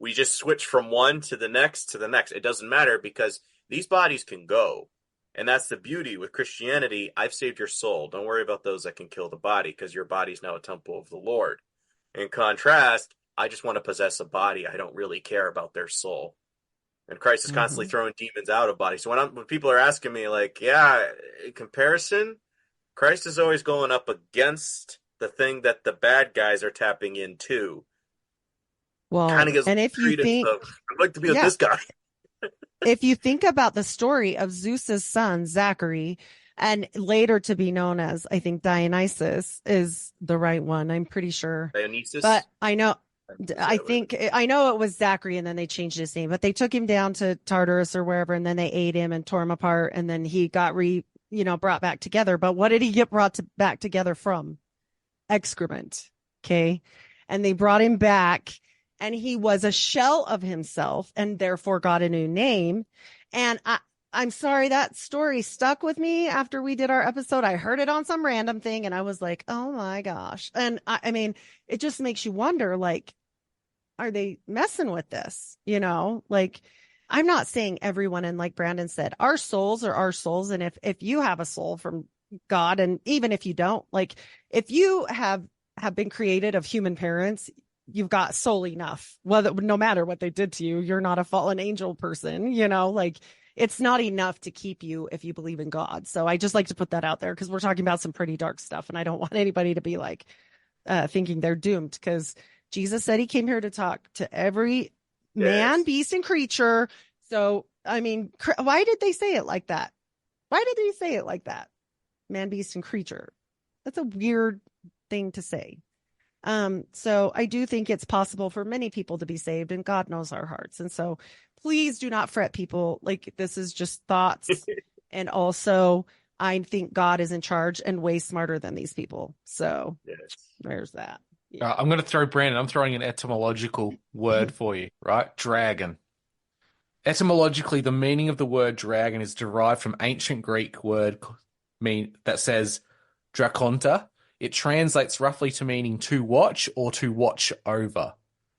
S8: we just switch from one to the next. It doesn't matter because these bodies can go. And that's the beauty with Christianity. I've saved your soul. Don't worry about those that can kill the body, because your body is now a temple of the Lord. In contrast, I just want to possess a body. I don't really care about their soul. And Christ is constantly throwing demons out of bodies. So when people are asking me, like, in comparison, Christ is always going up against the thing that the bad guys are tapping into.
S7: Well, and if you think,
S8: I'd like to be with this guy.
S7: If you think about the story of Zeus's son, Zachary, and later to be known as, I think Dionysus is the right one. I'm pretty sure.
S8: Dionysus?
S7: But I know it was Zachary, and then they changed his name, but they took him down to Tartarus or wherever, and then they ate him and tore him apart, and then he got brought back together. But what did he get back together from? Excrement. Okay. And they brought him back, and he was a shell of himself and therefore got a new name. And I'm sorry, that story stuck with me after we did our episode. I heard it on some random thing and I was like, oh my gosh. And I mean, it just makes you wonder, like, are they messing with this? You know, like I'm not saying everyone, and like Brandon said, our souls are our souls. And if you have a soul from God, and even if you don't, like if you have been created of human parents, you've got soul enough. Whether no matter what they did to you, you're not a fallen angel person, you know, like it's not enough to keep you if you believe in God. So I just like to put that out there because we're talking about some pretty dark stuff, and I don't want anybody to be like thinking they're doomed, because Jesus said he came here to talk to every man, beast, and creature. So, I mean, why did they say it like that? Why did they say it like that? Man, beast, and creature. That's a weird thing to say. So I do think it's possible for many people to be saved, and God knows our hearts. And so please do not fret, people. Like, this is just thoughts. And also, I think God is in charge and way smarter than these people. So there's that. Yeah.
S6: I'm going to throw Brandon. I'm throwing an etymological word for you, right? Dragon. Etymologically, the meaning of the word dragon is derived from ancient Greek word that says drakonta. It translates roughly to meaning to watch or to watch over.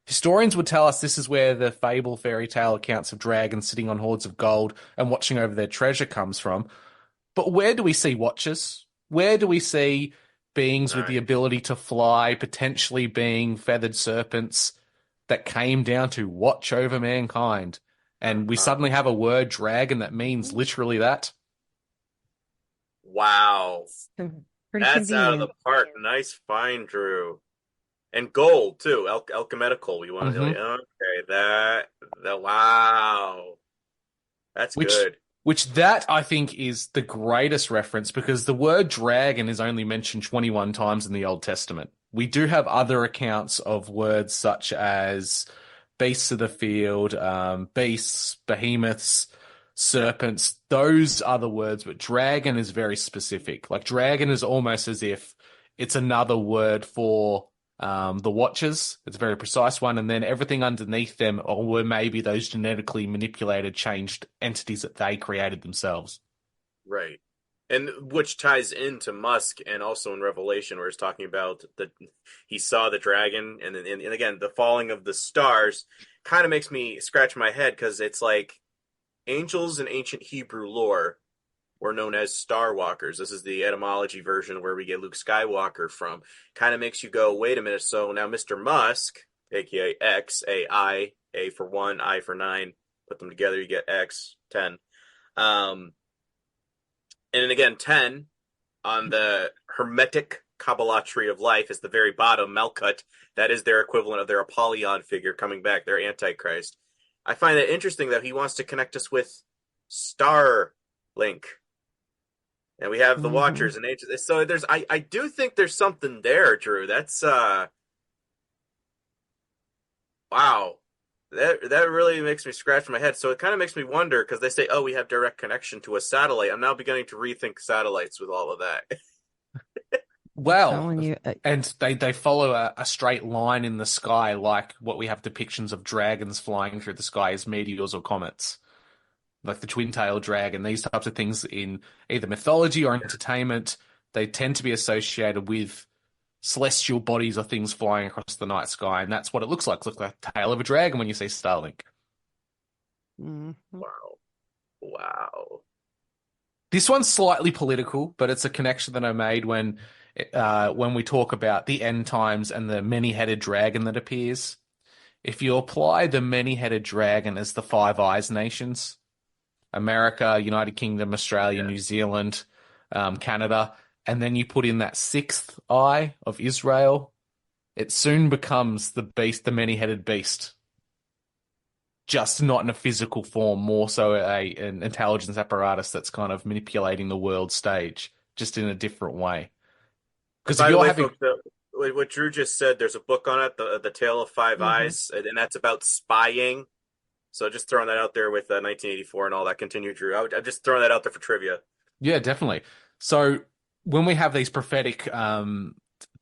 S6: Historians would tell us this is where the fable fairy tale accounts of dragons sitting on hoards of gold and watching over their treasure comes from. But where do we see watchers? Where do we see beings with the ability to fly, potentially being feathered serpents that came down to watch over mankind? And we suddenly have a word dragon that means literally that.
S8: Wow.
S7: Pretty
S8: That's
S7: convenient.
S8: out of the park. Nice find, Drew. And gold too. Alchemical. We want to okay, that wow. That's good.
S6: Which that I think is the greatest reference, because the word dragon is only mentioned 21 times in the Old Testament. We do have other accounts of words such as beasts of the field, beasts, behemoths, serpents. Those are the words, but dragon is very specific. Like, dragon is almost as if it's another word for the Watchers. It's a very precise one, and then everything underneath them were maybe those genetically manipulated, changed entities that they created themselves.
S8: Right. And which ties into Musk, and also in Revelation, where it's talking about he saw the dragon, and again, the falling of the stars kind of makes me scratch my head, because it's like angels in ancient Hebrew lore were known as Star Walkers. This is the etymology version where we get Luke Skywalker from. Kind of makes you go, wait a minute. So now Mr. Musk, aka X, A for 1, I for 9, put them together, you get X, 10. And then again, 10 on the Hermetic Kabbalah tree of life is the very bottom, Melkut. That is their equivalent of their Apollyon figure coming back, their Antichrist. I find it interesting that he wants to connect us with Starlink. And we have the Watchers and Ages. So I do think there's something there, Drew. That's wow. That really makes me scratch my head. So it kind of makes me wonder, because they say, oh, we have direct connection to a satellite. I'm now beginning to rethink satellites with all of that.
S6: Well, and they follow a straight line in the sky, like what we have depictions of dragons flying through the sky as meteors or comets. Like the twin-tailed dragon, these types of things in either mythology or entertainment, they tend to be associated with celestial bodies or things flying across the night sky, and that's what it looks like. It looks like the tail of a dragon when you see Starlink.
S8: Wow.
S6: This one's slightly political, but it's a connection that I made when we talk about the end times and the many-headed dragon that appears. If you apply the many-headed dragon as the Five Eyes nations, America, United Kingdom, Australia, New Zealand, Canada, and then you put in that sixth eye of Israel, it soon becomes the beast, the many-headed beast. Just not in a physical form, more so an intelligence apparatus that's kind of manipulating the world stage, just in a different way. Because if you're having...
S8: what Drew just said, there's a book on it, The Tale of Five Eyes, and that's about spying. So just throwing that out there with 1984 and all that. Continue, Drew. I'm just throwing that out there for trivia.
S6: Yeah, definitely. So when we have these prophetic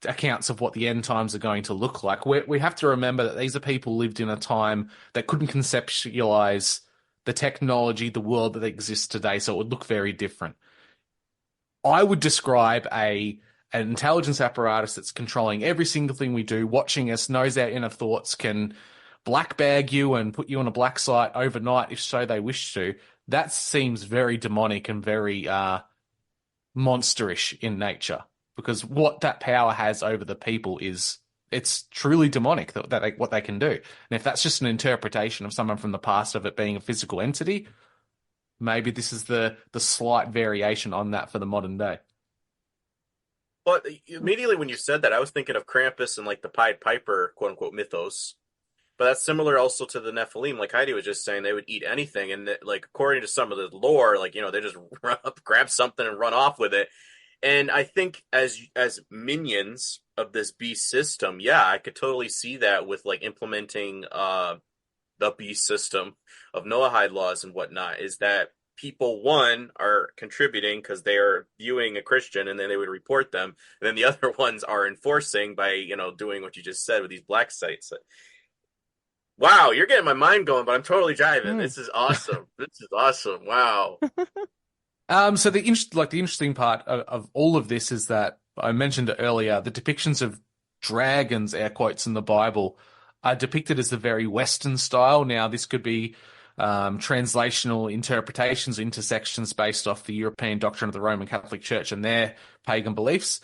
S6: accounts of what the end times are going to look like, we have to remember that these are people who lived in a time that couldn't conceptualize the technology, the world that exists today, so it would look very different. I would describe an intelligence apparatus that's controlling every single thing we do, watching us, knows our inner thoughts, can black bag you and put you on a black site overnight if so they wish to. That seems very demonic and very monsterish in nature, because what that power has over the people it's truly demonic what they can do. And if that's just an interpretation of someone from the past of it being a physical entity, maybe this is the slight variation on that for the modern day.
S8: But immediately when you said that, I was thinking of Krampus and like the Pied Piper, quote unquote, mythos. But that's similar also to the Nephilim. Like Heidi was just saying, they would eat anything, and like according to some of the lore, like they just run up, grab something, and run off with it. And I think as minions of this beast system, yeah, I could totally see that with like implementing the beast system of Noahide laws and whatnot. Is that people, one, are contributing because they are viewing a Christian, and then they would report them, and then the other ones are enforcing by doing what you just said with these black sites. Wow, you're getting my mind going, but I'm totally jiving. This is awesome. This is awesome. Wow.
S6: So the interesting part of all of this is that I mentioned it earlier. The depictions of dragons, air quotes, in the Bible are depicted as the very Western style. Now, this could be translational interpretations, intersections based off the European doctrine of the Roman Catholic Church and their pagan beliefs.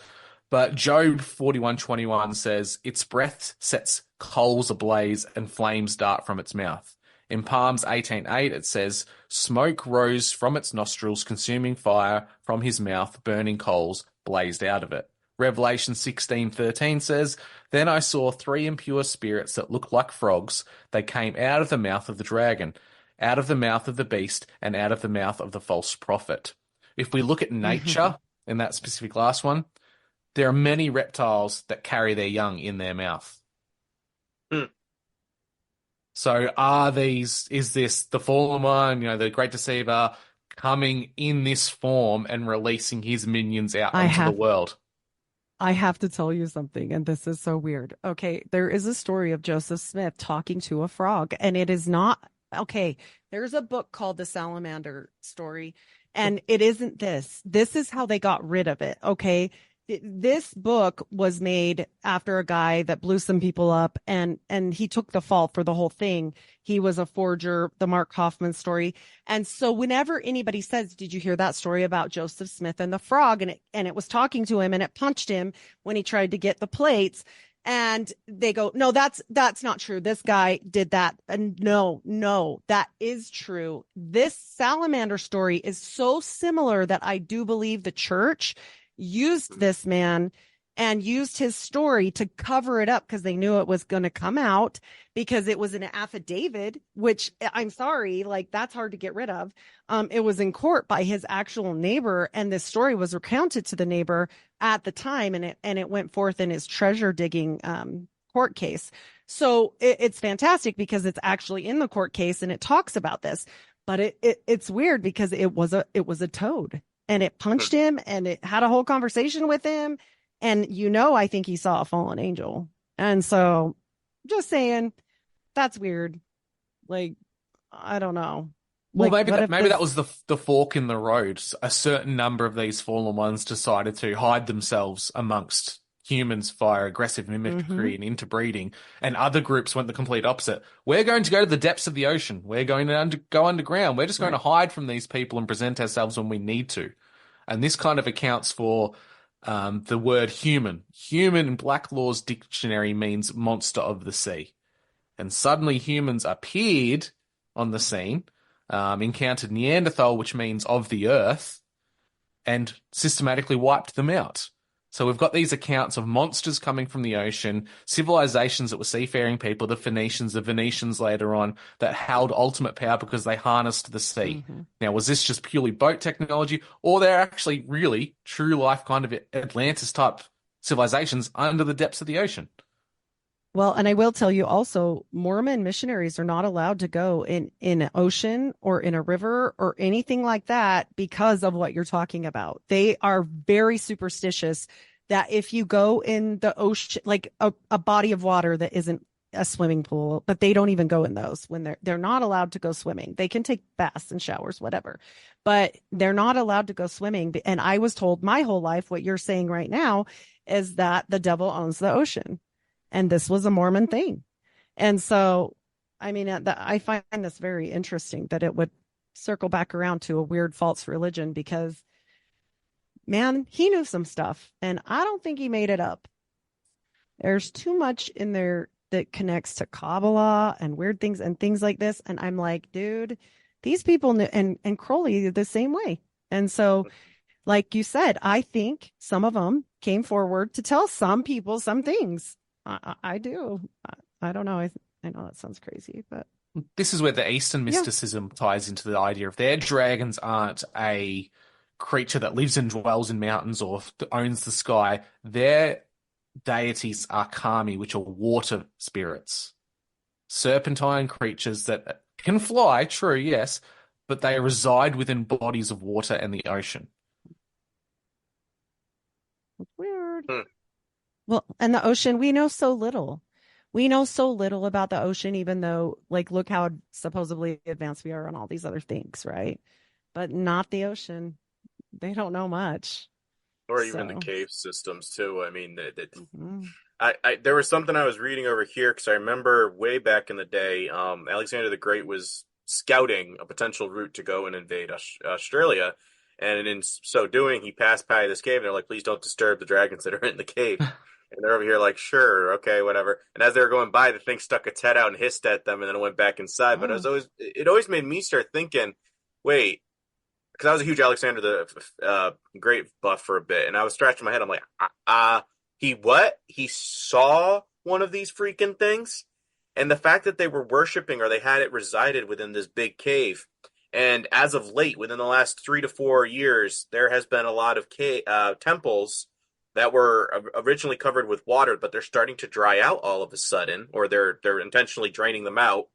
S6: But Job 41:21 says, its breath sets coals ablaze and flames dart from its mouth. In Psalms 18:8, it says, smoke rose from its nostrils, consuming fire from his mouth, burning coals blazed out of it. Revelation 16:13 says, then I saw 3 impure spirits that looked like frogs. They came out of the mouth of the dragon, out of the mouth of the beast, and out of the mouth of the false prophet. If we look at nature, in that specific last one, there are many reptiles that carry their young in their mouth. So is this the fallen one, the great deceiver, coming in this form and releasing his minions out into the world?
S7: I have to tell you something, and this is so weird. Okay, there is a story of Joseph Smith talking to a frog, and it is not, okay, there's a book called The Salamander Story, and it isn't this. This is how they got rid of it, okay? This book was made after a guy that blew some people up, and he took the fall for the whole thing. He was a forger, the Mark Hoffman story. And so whenever anybody says, did you hear that story about Joseph Smith and the frog? And it was talking to him, and it punched him when he tried to get the plates. And they go, no, that's not true. This guy did that. And no, that is true. This salamander story is so similar that I do believe the church used this man and used his story to cover it up because they knew it was going to come out, because it was an affidavit, which I'm sorry, like that's hard to get rid of. It was in court by his actual neighbor, and this story was recounted to the neighbor at the time, and it went forth in his treasure digging court case. So it's fantastic because it's actually in the court case and it talks about this. But it's weird because it was a toad. And it punched him, and it had a whole conversation with him. And, I think he saw a fallen angel. And so just saying, that's weird. Like, I don't know.
S6: Well,
S7: like,
S6: maybe that was the fork in the road. A certain number of these fallen ones decided to hide themselves amongst humans via aggressive mimicry and interbreeding, and other groups went the complete opposite. We're going to go to the depths of the ocean. We're going to go underground. We're just going to hide from these people and present ourselves when we need to. And this kind of accounts for the word human. Human in Black Law's dictionary means monster of the sea. And suddenly humans appeared on the scene, encountered Neanderthal, which means of the earth, and systematically wiped them out. So we've got these accounts of monsters coming from the ocean, civilizations that were seafaring people, the Phoenicians, the Venetians later on, that held ultimate power because they harnessed the sea. Now, was this just purely boat technology, or they're actually really true life kind of Atlantis-type civilizations under the depths of the ocean?
S7: Well, and I will tell you also, Mormon missionaries are not allowed to go in an ocean or in a river or anything like that because of what you're talking about. They are very superstitious that if you go in the ocean, like a body of water that isn't a swimming pool, but they don't even go in those when they're not allowed to go swimming. They can take baths and showers, whatever, but they're not allowed to go swimming. And I was told my whole life, what you're saying right now is that the devil owns the ocean. And this was a Mormon thing. And so I mean, I find this very interesting that it would circle back around to a weird false religion because, man, he knew some stuff, and I don't think he made it up. There's too much in there that connects to Kabbalah and weird things and things like this. And I'm like, dude, these people knew, and Crowley the same way. And so, like you said, I think some of them came forward to tell some people some things. I do. I don't know. I know that sounds crazy, but
S6: This is where the Eastern mysticism ties into the idea of their dragons aren't a creature that lives and dwells in mountains or owns the sky. Their deities are kami, which are water spirits, serpentine creatures that can fly, true, yes, but they reside within bodies of water and the ocean.
S7: it's weird.
S8: Hmm.
S7: Well, and the ocean, we know so little. We know so little about the ocean, even though, like, look how supposedly advanced we are on all these other things, right? But not the ocean. They don't know much.
S8: Or even
S7: So.
S8: the cave systems too. I mean,
S7: Mhm.
S8: there was something I was reading over here because I remember way back in the day, Alexander the Great was scouting a potential route to go and invade Australia, and in so doing, he passed by this cave, and they're like, "Please don't disturb the dragons that are in the cave." And they're over here like, "Sure, okay, whatever." And as they were going by, the thing stuck its head out and hissed at them, and then it went back inside. But it always made me start thinking, wait, because I was a huge Alexander the Great buff for a bit, and I was scratching my head. I'm like, he what? He saw one of these freaking things, and the fact that they were worshiping or they had it resided within this big cave. And as of late, within the last 3 to 4 years, there has been a lot of temples that were originally covered with water, but they're starting to dry out all of a sudden, or they're intentionally draining them out.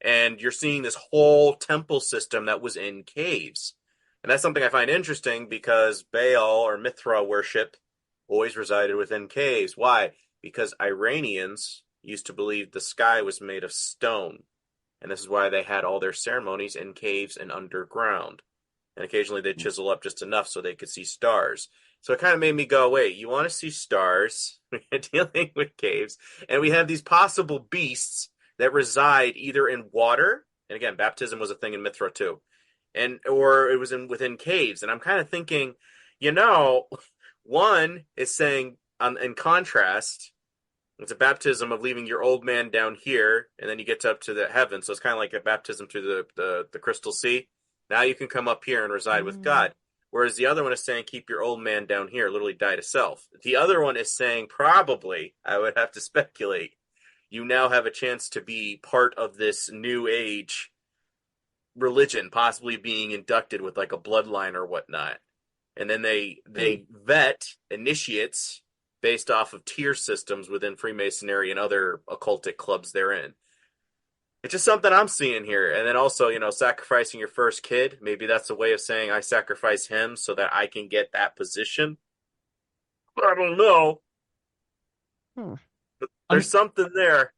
S8: And you're seeing this whole temple system that was in caves. And that's something I find interesting because Baal or Mithra worship always resided within caves. Why? Because Iranians used to believe the sky was made of stone. And this is why they had all their ceremonies in caves and underground. And occasionally they'd chisel up just enough so they could see stars. So it kind of made me go, wait, you want to see stars? We're dealing with caves. And we have these possible beasts that reside either in water. And again, baptism was a thing in Mithra too. Or it was within caves. And I'm kind of thinking, one is saying, in contrast, it's a baptism of leaving your old man down here, and then you get up to the heaven. So it's kind of like a baptism through the crystal sea. Now you can come up here and reside with God. Whereas the other one is saying, keep your old man down here, literally die to self. The other one is saying, probably, I would have to speculate, you now have a chance to be part of this new age religion, possibly being inducted with like a bloodline or whatnot. And then they vet initiates based off of tier systems within Freemasonry and other occultic clubs they're in. It's just something I'm seeing here. And then also, sacrificing your first kid, maybe that's a way of saying I sacrifice him so that I can get that position. I don't know. But there's something there.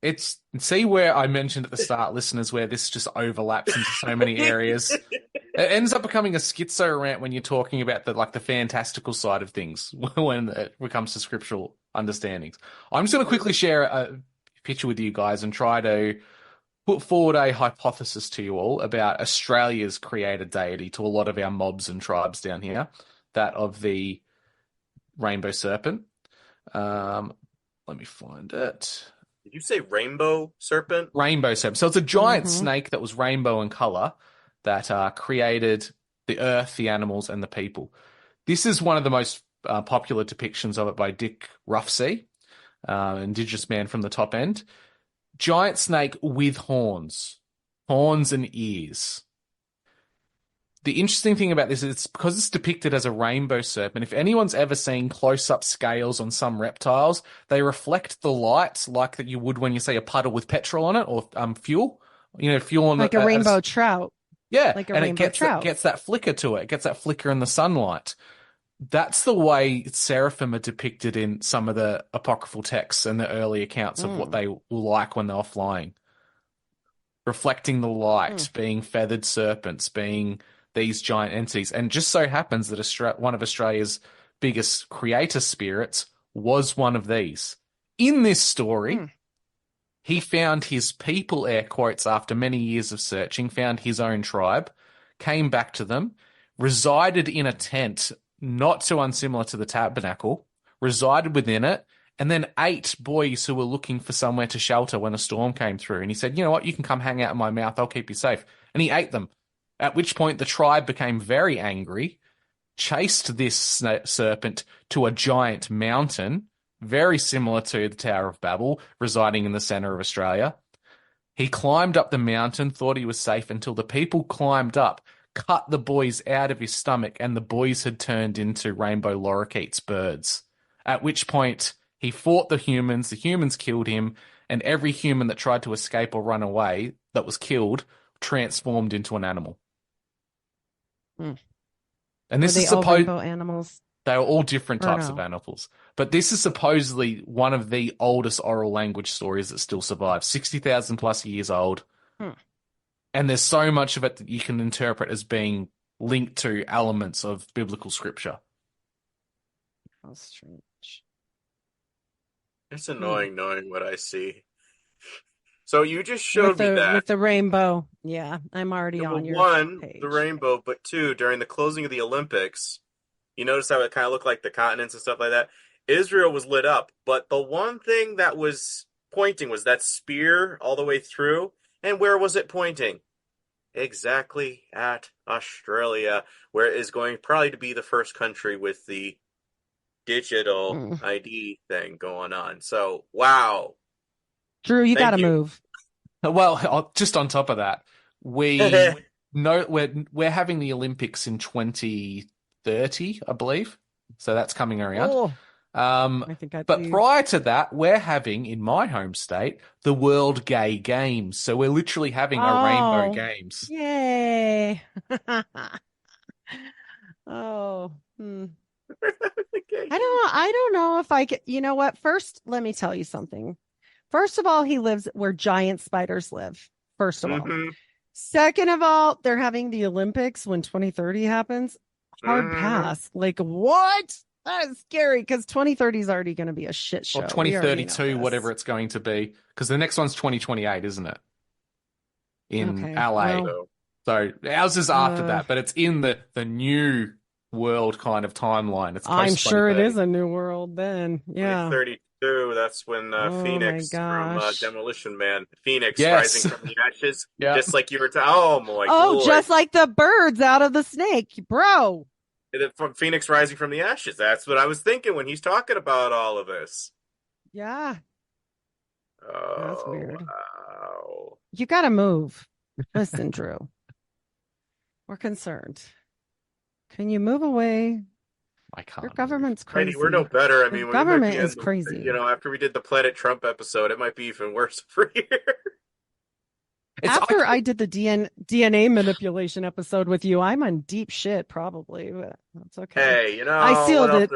S6: It's see where I mentioned at the start, listeners, where this just overlaps into so many areas. It ends up becoming a schizo rant when you're talking about the fantastical side of things when it comes to scriptural understandings. I'm just going to quickly share a picture with you guys and try to put forward a hypothesis to you all about Australia's created deity to a lot of our mobs and tribes down here, that of the rainbow serpent. Let me find it.
S8: Did you say rainbow serpent?
S6: Rainbow serpent. So it's a giant snake that was rainbow in color that created the earth, the animals, and the people. This is one of the most popular depictions of it by Dick Ruffsey, Indigenous man from the top end. Giant snake with horns and ears. The interesting thing about this is it's because it's depicted as a rainbow serpent. If anyone's ever seen close-up scales on some reptiles, they reflect the light like that you would when you say a puddle with petrol on it or fuel. Fuel on
S7: like a rainbow trout.
S6: Yeah,
S7: like a
S6: and
S7: rainbow trout.
S6: It gets that flicker to it. It gets that flicker in the sunlight. That's the way seraphim are depicted in some of the apocryphal texts and the early accounts of what they were like when they were flying. Reflecting the light, being feathered serpents, being these giant entities. And just so happens that one of Australia's biggest creator spirits was one of these. In this story, He found his people, air quotes, after many years of searching, found his own tribe, came back to them, resided in a tent not too unsimilar to the tabernacle, resided within it, and then ate boys who were looking for somewhere to shelter when a storm came through. And he said, you know what, you can come hang out in my mouth, I'll keep you safe. And he ate them. At which point the tribe became very angry, chased this serpent to a giant mountain, very similar to the Tower of Babel, residing in the center of Australia. He climbed up the mountain, thought he was safe, until the people climbed up, cut the boys out of his stomach, and the boys had turned into rainbow lorikeets, birds. At which point he fought the humans killed him, and every human that tried to escape or run away that was killed transformed into an animal. And this is
S7: all
S6: supposed
S7: rainbow animals.
S6: they were all different
S7: Or
S6: types
S7: no?
S6: of animals. But this is supposedly one of the oldest oral language stories that still survives, 60,000 plus years old. And there's so much of it that you can interpret as being linked to elements of biblical scripture.
S7: How strange.
S8: It's annoying knowing what I see. So you just showed me that.
S7: With the rainbow. Yeah, I'm already
S8: Number
S7: on your
S8: one,
S7: page.
S8: the rainbow, but two, during the closing of the Olympics, you notice how it kind of looked like the continents and stuff like that? Israel was lit up, but the one thing that was pointing was that spear all the way through. And where was it pointing? Exactly at Australia, where it is going probably to be the first country with the digital ID thing going on. So, wow.
S7: Drew, you got to
S8: you.
S7: move.
S6: Well, just on top of that, we know we're having the Olympics in 2030, I believe. So that's coming around.
S7: Oh, I think
S6: But prior to that, we're having, in my home state, the World Gay Games. So we're literally having our Rainbow Games.
S7: Yay. Oh. I don't know if I could, you know what? First, let me tell you something. First of all, he lives where giant spiders live. First of all. Second of all, they're having the Olympics when 2030 happens. Hard pass. Like, what? That is scary because 2030 is already going to be a shit show.
S6: Or 2032, whatever it's going to be. Because the next one's 2028, isn't it? In LA.
S8: Well,
S6: so ours is after that, but it's in the new world kind of timeline. It's
S7: I'm sure it is a new world then. Yeah.
S8: 2032, that's when Phoenix from Demolition Man. Phoenix
S6: Yes.
S8: rising from the ashes.
S6: Yeah.
S8: Just like you were oh my
S7: Oh, just like the birds out of the snake, bro.
S8: From Phoenix rising from the ashes. That's what I was thinking when he's talking about all of this.
S7: Yeah.
S8: Oh,
S7: That's weird.
S8: Wow.
S7: You got to move. Listen, Drew. We're concerned. Can you move away?
S6: I can't.
S7: Your government's crazy.
S8: Heidi, we're no better. I mean,
S7: Your government
S8: we might be
S7: is crazy.
S8: You know, after we did the Planet Trump episode, it might be even worse for here.
S7: After I did the DNA manipulation episode with you, I'm on deep shit probably, but that's okay.
S8: Hey, you know,
S7: I sealed it.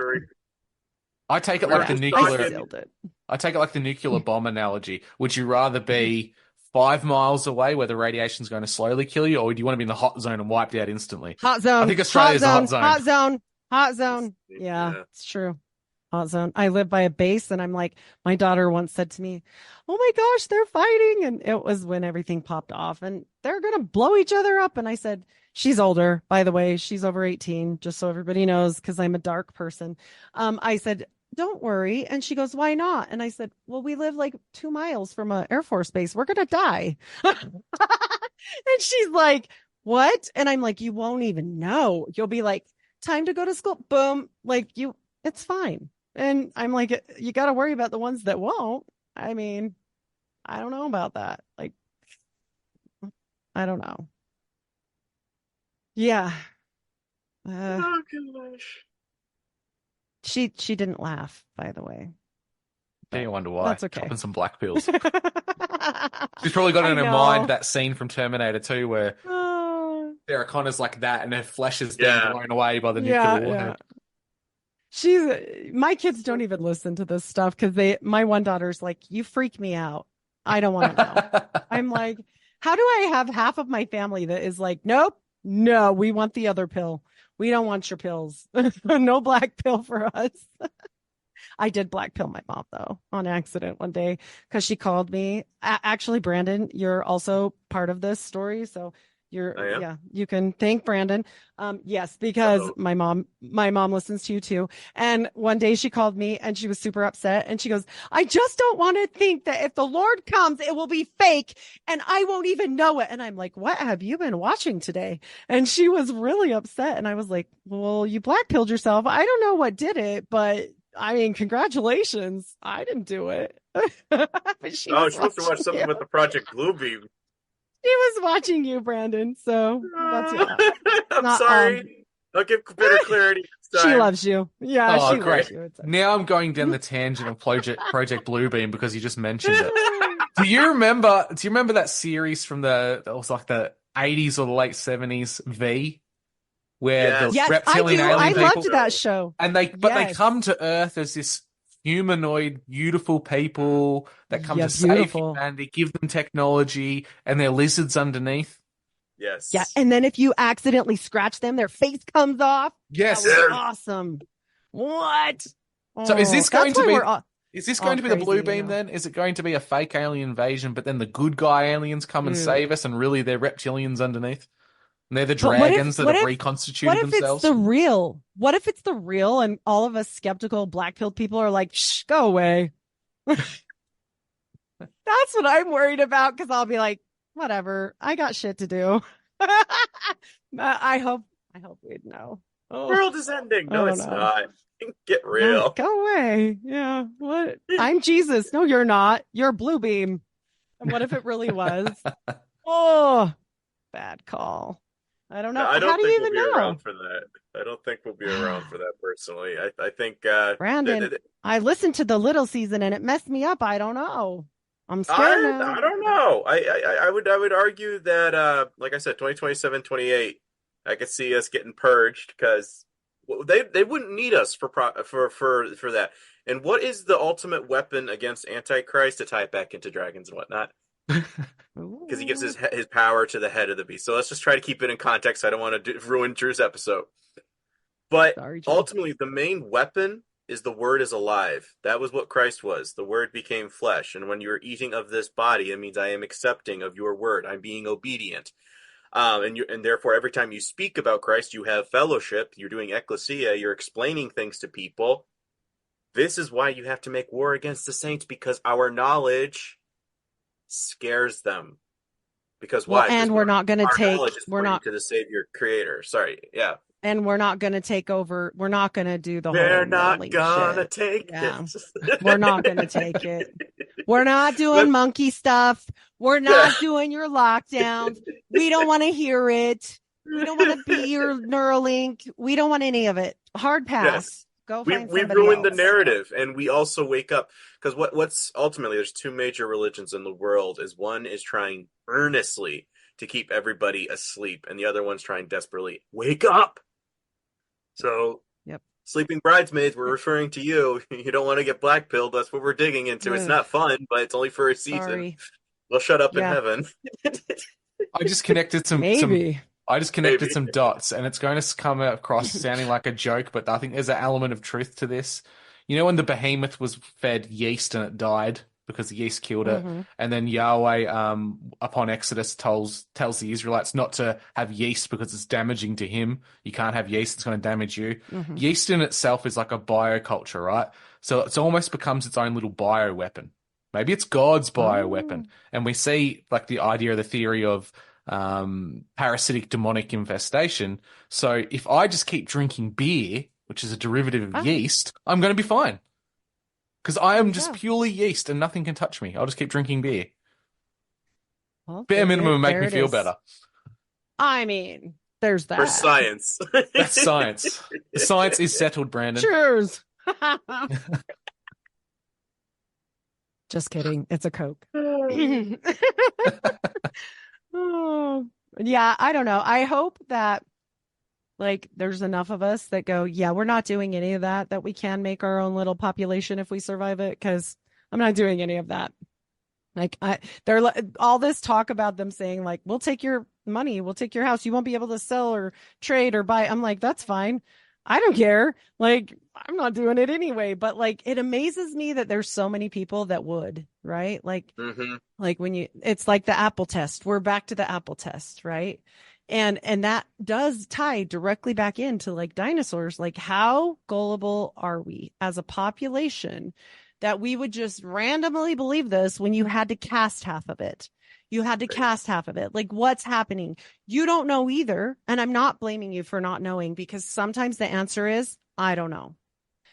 S6: I take it like the nuclear.
S7: I sealed it.
S6: I take it like the nuclear bomb analogy. Would you rather be 5 miles away where the radiation's going to slowly kill you, or do you want to be in the hot zone and wiped out instantly?
S7: Hot zone.
S6: I think Australia's a hot zone.
S7: Hot zone. Hot zone. Yeah, it's true. Hot zone. I live by a base, and I'm like, my daughter once said to me, "Oh my gosh, they're fighting!" And it was when everything popped off, and they're gonna blow each other up. And I said, she's older, by the way, she's over 18, just so everybody knows, because I'm a dark person. I said, don't worry. And she goes, why not? And I said, well, we live like 2 miles from an Air Force base. We're going to die. And she's like, what? And I'm like, you won't even know. You'll be like, time to go to school. Boom. Like it's fine. And I'm like, you got to worry about the ones that won't. I mean, I don't know about that. Like, I don't know. Yeah.
S8: Oh gosh.
S7: She didn't laugh, by the way.
S6: Yeah, you wonder why.
S7: That's okay.
S6: Popping some black pills. She's probably got in her mind that scene from Terminator 2 where Sarah Connor's like that and her flesh is being blown away by the nuclear warhead.
S7: My kids don't even listen to this stuff because my one daughter's like, you freak me out. I don't want to know. I'm like, how do I have half of my family that is like, nope, no, we want the other pill. We don't want your pills. No black pill for us. I did black pill my mom though on accident one day because she called me. Actually, Brandon, you're also part of this story, so yeah, you can thank Brandon. Yes, because my mom listens to you too. And one day she called me and she was super upset and she goes, I just don't want to think that if the Lord comes, it will be fake and I won't even know it. And I'm like, what have you been watching today? And she was really upset. And I was like, well, you black pilled yourself. I don't know what did it, but I mean, congratulations. I didn't do it. But she
S8: Oh,
S7: was
S8: you're supposed to watch
S7: watching
S8: something
S7: you.
S8: with the Project Bluebeam.
S7: She was watching you, Brandon. So that's
S8: I'm
S7: not,
S8: sorry. I'll give better clarity next
S7: she
S8: time.
S7: loves you. Yeah,
S6: Oh,
S7: she
S6: great.
S7: loves you. It's okay.
S6: Now I'm going down the tangent of Project Bluebeam because you just mentioned it. Do you remember that series from it was like the 80s or the late 70s, V, where the
S7: Yes, I
S6: reptilian
S7: do.
S6: alien
S7: I
S6: people
S7: loved that show.
S6: and they
S7: Yes.
S6: come to Earth as this humanoid, beautiful people that come
S7: Yeah,
S6: to save
S7: beautiful.
S6: humanity, give them technology, and they're lizards underneath.
S8: Yes.
S7: Yeah, and then if you accidentally scratch them, their face comes off.
S6: Yes.
S7: That was awesome. What?
S6: So is this going to be is this going to be the blue beam then? Is it going to be a fake alien invasion, but then the good guy aliens come and save us, and really they're reptilians underneath? And they're the dragons that have reconstituted themselves?
S7: What if it's the real? What if it's the real and all of us skeptical black-pilled people are like, shh, go away. That's what I'm worried about because I'll be like, whatever, I got shit to do. I hope we'd know.
S8: The world is ending. No, it's not. Get real.
S7: Go away. Yeah. What? I'm Jesus. No, you're not. You're blue beam. And what if it really was? Oh, bad call. I don't know.
S8: I don't
S7: How do you
S8: think
S7: even
S8: we'll be
S7: know?
S8: around for that. I don't think we'll be around for that personally. I think
S7: Brandon, I listened to the Little season and it messed me up. I don't know. I'm scared now.
S8: I don't know. I would argue that like I said, 2027, 28, I could see us getting purged because they wouldn't need us for that. And what is the ultimate weapon against Antichrist to tie it back into dragons and whatnot? Because he gives his power to the head of the beast. So let's just try to keep it in context. I don't want to ruin Drew's episode. But ultimately, the main weapon is the word is alive. That was what Christ was. The word became flesh. And when you're eating of this body, it means I am accepting of your word. I'm being obedient. And therefore, every time you speak about Christ, you have fellowship. You're doing ecclesia. You're explaining things to people. This is why you have to make war against the saints, because our knowledge scares them. Because why?
S7: And we're not going to take.
S8: We're not to the Savior Creator. Sorry, yeah.
S7: And we're not going to take over. We're not going to do the whole.
S8: They're not gonna take this.
S7: We're not going to take it. We're not doing monkey stuff. We're not doing your lockdowns. We don't want to hear it. We don't want to be your Neuralink. We don't want any of it. Hard pass.
S8: Yes.
S7: Go
S8: we
S7: find somebody
S8: ruined
S7: else.
S8: the narrative, and we also wake up because what's ultimately there's two major religions in the world. Is one is trying earnestly to keep everybody asleep, and the other one's trying desperately wake up. So, sleeping bridesmaids, we're referring to you. You don't want to get blackpilled. That's what we're digging into. It's not fun, but it's only for a season.
S7: Sorry.
S8: We'll shut up in heaven.
S6: I just connected some dots, and it's going to come across sounding like a joke, but I think there's an element of truth to this. You know when the behemoth was fed yeast and it died because the yeast killed it, and then Yahweh, upon Exodus, tells the Israelites not to have yeast because it's damaging to him. You can't have yeast; it's going to damage you. Yeast in itself is like a bioculture, right? So it almost becomes its own little bioweapon. Maybe it's God's bioweapon, and we see like the idea of the theory of parasitic demonic infestation. So if I just keep drinking beer, which is a derivative of yeast, I'm going to be fine. Because I am just purely yeast and nothing can touch me. I'll just keep drinking beer.
S7: Well,
S6: bare minimum make me feel better.
S7: I mean, there's that.
S8: For science.
S6: That's science. The science is settled, Brandon.
S7: Cheers. Just kidding. It's a Coke. Oh, yeah, I don't know. I hope that like there's enough of us that go, yeah, we're not doing any of that we can make our own little population if we survive it, because I'm not doing any of that. Like they're all this talk about them saying like, we'll take your money, we'll take your house, you won't be able to sell or trade or buy. I'm like, that's fine. I don't care. Like, I'm not doing it anyway. But like, it amazes me that there's so many people that would, right? Like, like when it's like the Apple test. We're back to the Apple test, right? And that does tie directly back into like dinosaurs. Like, how gullible are we as a population that we would just randomly believe this when you had to cast half of it? You had to cast half of it. Like, what's happening? You don't know either. And I'm not blaming you for not knowing, because sometimes the answer is, I don't know.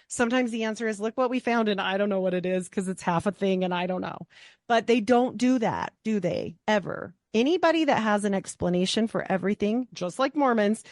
S7: Sometimes the answer is, look what we found and I don't know what it is because it's half a thing and I don't know. But they don't do that, do they? Ever? Anybody that has an explanation for everything, just like Mormons,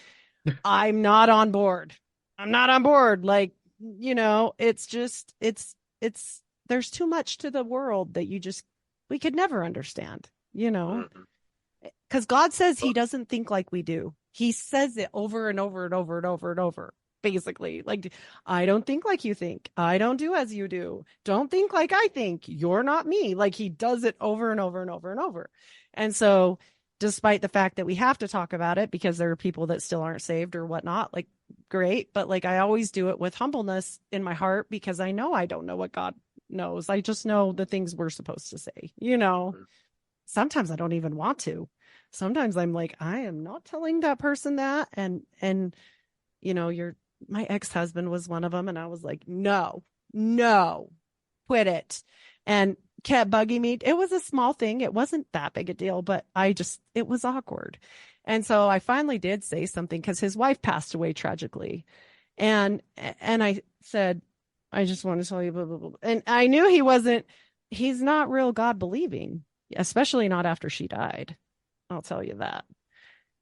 S7: I'm not on board. I'm not on board. Like, it's just, there's too much to the world that we could never understand, because God says he doesn't think like we do. He says it over and over and over and over and over. Basically, like, I don't think like you think. I don't do as you do. Don't think like I think. You're not me. Like, he does it over and over and over and over. And so, despite the fact that we have to talk about it because there are people that still aren't saved or whatnot, like, great. But like, I always do it with humbleness in my heart, because I know I don't know what God knows. I just know the things we're supposed to say. Sometimes I don't even want to. Sometimes I'm like, I am not telling that person that. And my ex-husband was one of them. And I was like, no, quit it. And kept bugging me. It was a small thing. It wasn't that big a deal, but it was awkward. And so I finally did say something, because his wife passed away tragically. And I said, I just want to tell you, blah, blah, blah. And I knew he's not real God believing, especially not after she died. I'll tell you that.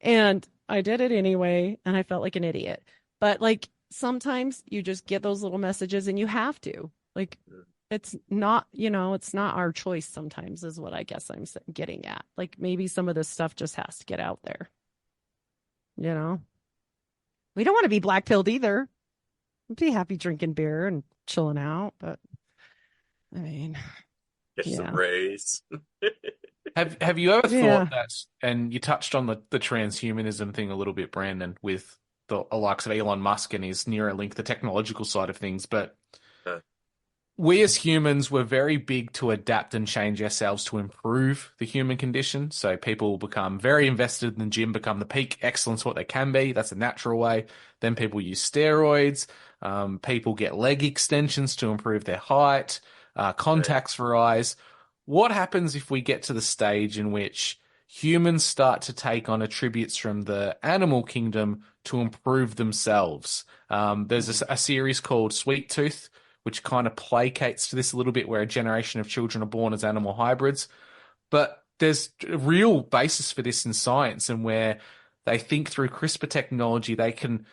S7: And I did it anyway. And I felt like an idiot. But like, sometimes you just get those little messages and you have to, like, it's not, it's not our choice sometimes, is what I guess I'm getting at. Like, maybe some of this stuff just has to get out there. We don't want to be black-pilled either. I'd be happy drinking beer and chilling out, but I mean,
S8: get some rays.
S6: Have you ever thought that, and you touched on the transhumanism thing a little bit, Brandon, with the likes of Elon Musk and his Neuralink, the technological side of things, but we as humans were very big to adapt and change ourselves to improve the human condition. So people become very invested in the gym, become the peak excellence what they can be. That's a natural way. Then people use steroids. People get leg extensions to improve their height, contacts for eyes. What happens if we get to the stage in which humans start to take on attributes from the animal kingdom to improve themselves? There's a series called Sweet Tooth, which kind of placates to this a little bit, where a generation of children are born as animal hybrids. But there's a real basis for this in science, and where they think through CRISPR technology, they can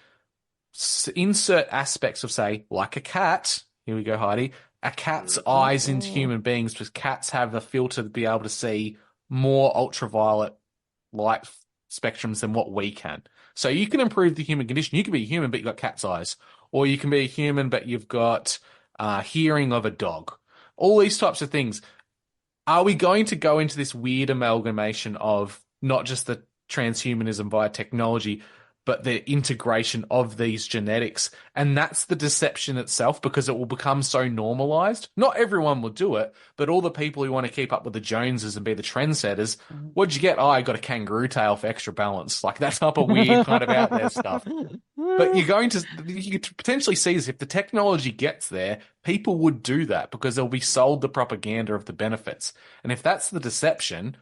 S6: insert aspects of, say, like a cat. Here we go, Heidi. A cat's eyes into human beings, because cats have a filter to be able to see more ultraviolet light spectrums than what we can. So you can improve the human condition. You can be a human, but you've got cat's eyes. Or you can be a human, but you've got hearing of a dog. All these types of things. Are we going to go into this weird amalgamation of not just the transhumanism via technology, but the integration of these genetics? And that's the deception itself, because it will become so normalized. Not everyone will do it, but all the people who want to keep up with the Joneses and be the trendsetters, what'd you get? Oh, I got a kangaroo tail for extra balance. Like, that type of weird kind of out there stuff. But you could potentially see this, if the technology gets there, people would do that because they'll be sold the propaganda of the benefits. And if that's the deception,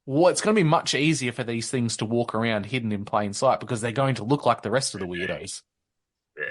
S6: well, it's going to be much easier for these things to walk around hidden in plain sight, because they're going to look like the rest of the weirdos.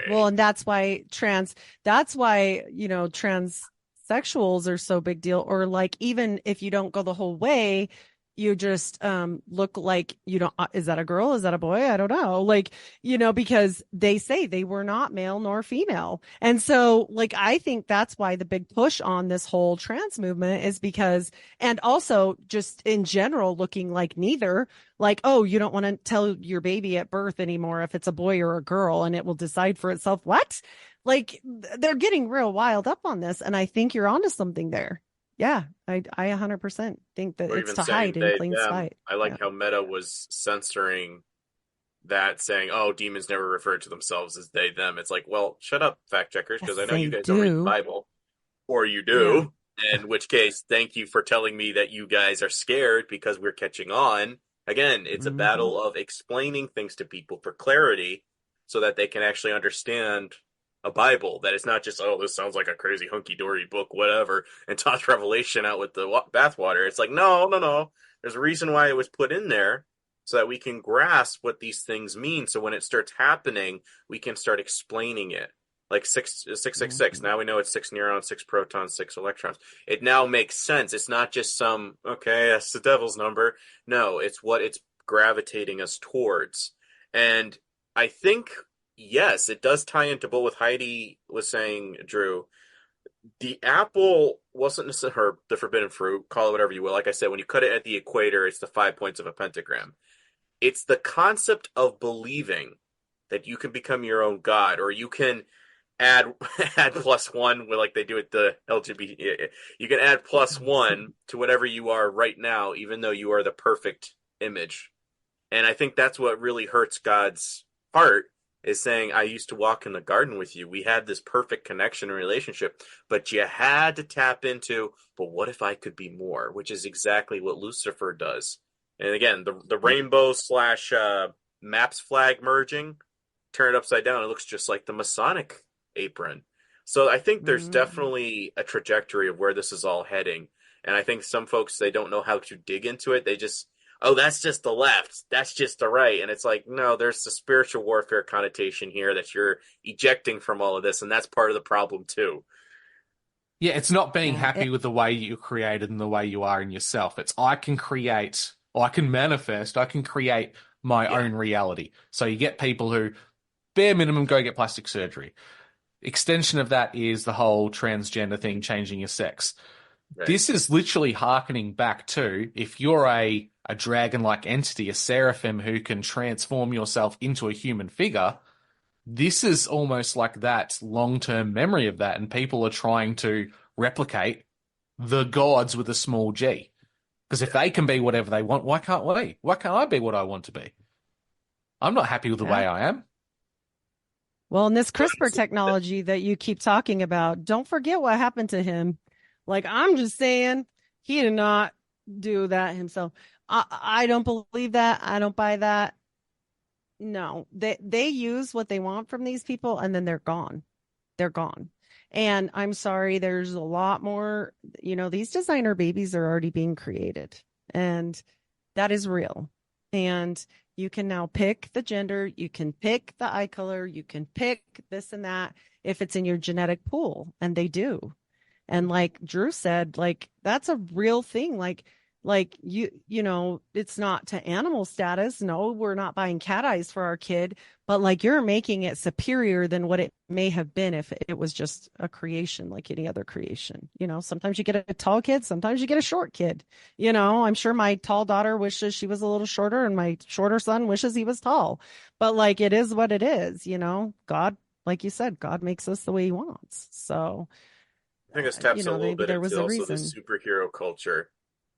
S7: Well, and that's why transsexuals are so big deal. Or like, even if you don't go the whole way, you just look like you don't. Is that a girl? Is that a boy? I don't know. Like, because they say they were not male nor female. And so, like, I think that's why the big push on this whole trans movement is because, and also just in general, looking like neither. Like, oh, you don't want to tell your baby at birth anymore if it's a boy or a girl, and it will decide for itself. What? Like, they're getting real wild up on this. And I think you're onto something there. Yeah, I 100% think that it's to hide in plain sight.
S8: I like how Meta was censoring that saying, "Oh, demons never refer to themselves as they them." It's like, well, shut up, fact checkers, because
S7: Yes,
S8: I know you
S7: they
S8: guys don't read the
S7: do.
S8: Bible, or you
S7: Yeah.
S8: do. In which case, thank you for telling me that you guys are scared because we're catching on. Again, it's a
S7: Hmm.
S8: battle of explaining things to people for clarity so that they can actually understand a Bible. That it's not just, oh, this sounds like a crazy hunky dory book, whatever, and toss Revelation out with the bathwater. It's like, no, no, no. There's a reason why it was put in there so that we can grasp what these things mean. So when it starts happening, we can start explaining it. Like 666. Now we know it's 6 neurons, 6 protons, 6 electrons. It now makes sense. It's not just some, okay, that's the devil's number. No, it's what it's gravitating us towards. And I think, yes, it does tie into what Heidi was saying, Drew. The apple wasn't necessarily her, the forbidden fruit, call it whatever you will. Like I said, when you cut it at the equator, it's the 5 points of a pentagram. It's the concept of believing that you can become your own god, or you can add add +1 with like they do with the LGBT. You can add +1 to whatever you are right now, even though you are the perfect image. And I think that's what really hurts God's heart is saying, I used to walk in the garden with you. We had this perfect connection and relationship, but you had to tap into, but what if I could be more? Which is exactly what Lucifer does. And again, the rainbow slash maps flag merging, turn it upside down, it looks just like the Masonic apron. So I think there's
S7: Hmm.
S8: definitely a trajectory of where this is all heading. And I think some folks, they don't know how to dig into it. They just, oh, that's just the left. That's just the right. And it's like, no, there's a spiritual warfare connotation here that you're ejecting from all of this. And that's part of the problem, too.
S6: Yeah, it's not being
S7: Yeah.
S6: happy with the way you're created and the way you are in yourself. It's I can create, or I can manifest, I can create my
S8: Yeah.
S6: own reality. So you get people who, bare minimum, go get plastic surgery. Extension of that is the whole transgender thing, changing your sex.
S8: Right.
S6: This is literally hearkening back to if you're a dragon-like entity, a seraphim who can transform yourself into a human figure, this is almost like that long-term memory of that, and people are trying to replicate the gods with a small g. Because if they can be whatever they want, why can't we? Why can't I be what I want to be? I'm not happy with the
S7: Yeah.
S6: way I am.
S7: Well, and this CRISPR technology that you keep talking about, don't forget what happened to him. Like, I'm just saying, he did not do that himself. I don't believe that. I don't buy that. No, they use what they want from these people and then they're gone. They're gone. And I'm sorry, there's a lot more, these designer babies are already being created. And that is real. And you can now pick the gender, you can pick the eye color, you can pick this and that if it's in your genetic pool, and they do. And like Drew said, like that's a real thing. Like it's not to animal status. No, we're not buying cat eyes for our kid, but like you're making it superior than what it may have been if it was just a creation like any other creation. Sometimes you get a tall kid, sometimes you get a short kid. I'm sure my tall daughter wishes she was a little shorter and my shorter son wishes he was tall. But like it is what it is. God, like you said, God makes us the way he wants. So,
S8: I think this taps a little
S7: maybe
S8: bit
S7: there was
S8: into
S7: a
S8: also the
S7: reason.
S8: superhero culture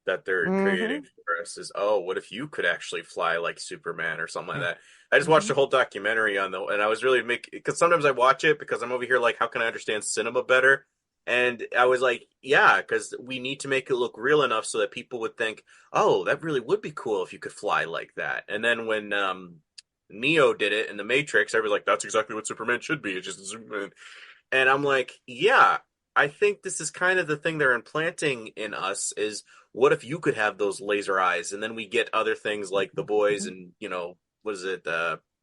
S8: that they're creating
S7: Hmm.
S8: for us is, oh, what if you could actually fly like Superman or something like
S6: Yeah.
S8: that? I just watched
S7: Hmm.
S8: a whole documentary on and I was really because sometimes I watch it because I'm over here like, how can I understand cinema better? And I was like, yeah, because we need to make it look real enough so that people would think, oh, that really would be cool if you could fly like that. And then when Neo did it in the Matrix, everybody's like, that's exactly what Superman should be. It's just Superman. And I'm like, yeah, I think this is kind of the thing they're implanting in us is what if you could have those laser eyes? And then we get other things like The Boys and, what is it?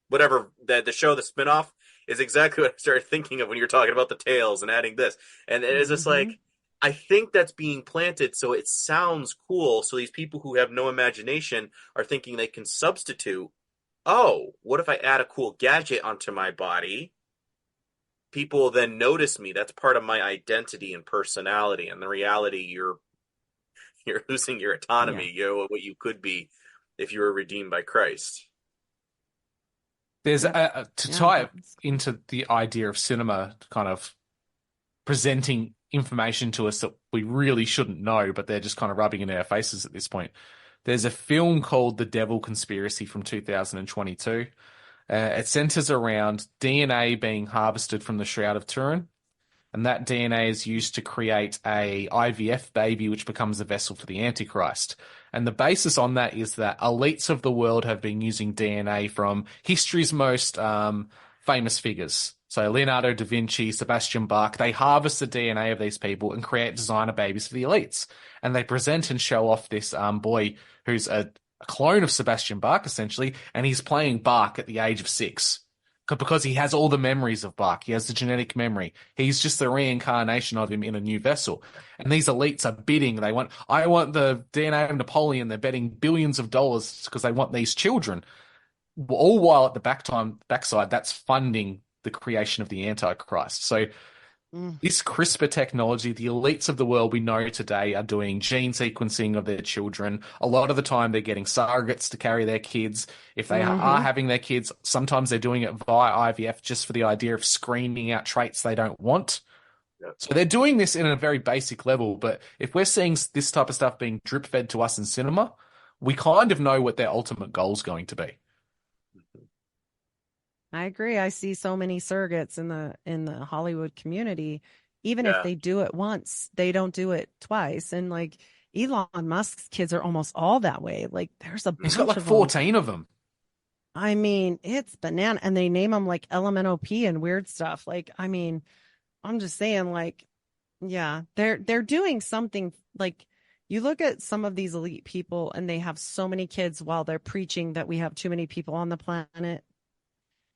S8: Whatever the show, the spinoff is exactly what I started thinking of when you're talking about the tails and adding this. And it is just
S7: Hmm.
S8: like, I think that's being planted so it sounds cool. So these people who have no imagination are thinking they can substitute. Oh, what if I add a cool gadget onto my body? People then notice me. That's part of my identity and personality. And the reality, you're losing your
S7: Yeah.
S8: autonomy. What you could be if you were redeemed by Christ.
S6: There's
S7: Yep.
S6: to
S7: Yeah.
S6: tie it into the idea of cinema kind of presenting information to us that we really shouldn't know, but they're just kind of rubbing in our faces at this point. There's a film called The Devil Conspiracy from 2022. It centers around DNA being harvested from the Shroud of Turin, and that DNA is used to create a IVF baby, which becomes a vessel for the Antichrist. And the basis on that is that elites of the world have been using DNA from history's most famous figures. So Leonardo da Vinci, Sebastian Bach, they harvest the DNA of these people and create designer babies for the elites. And they present and show off this boy who's a clone of Sebastian Bach, essentially, and he's playing Bach at the age of 6 because he has all the memories of Bach. He has the genetic memory. He's just the reincarnation of him in a new vessel. And these elites are bidding. I want the DNA of Napoleon. They're betting billions of dollars because they want these children. All while at the backside, that's funding the creation of the Antichrist. So this CRISPR technology, the elites of the world we know today are doing gene sequencing of their children. A lot of the time they're getting surrogates to carry their kids. If they are having their kids, sometimes they're doing it via IVF just for the idea of screening out traits they don't want. Yep. So they're doing this in a very basic level. But if we're seeing this type of stuff being drip fed to us in cinema, we kind of know what their ultimate goal is going to be.
S7: I agree. I see so many surrogates in the Hollywood community. Even if they do it once, they don't do it twice. And like Elon Musk's kids are almost all that way. Like there's a bunch
S6: He's got like
S7: of
S6: 14 of them.
S7: I mean, it's banana, and they name them like LMNOP and weird stuff. Like, I mean, I'm just saying, like, yeah, they're doing something. Like, you look at some of these elite people, and they have so many kids while they're preaching that we have too many people on the planet.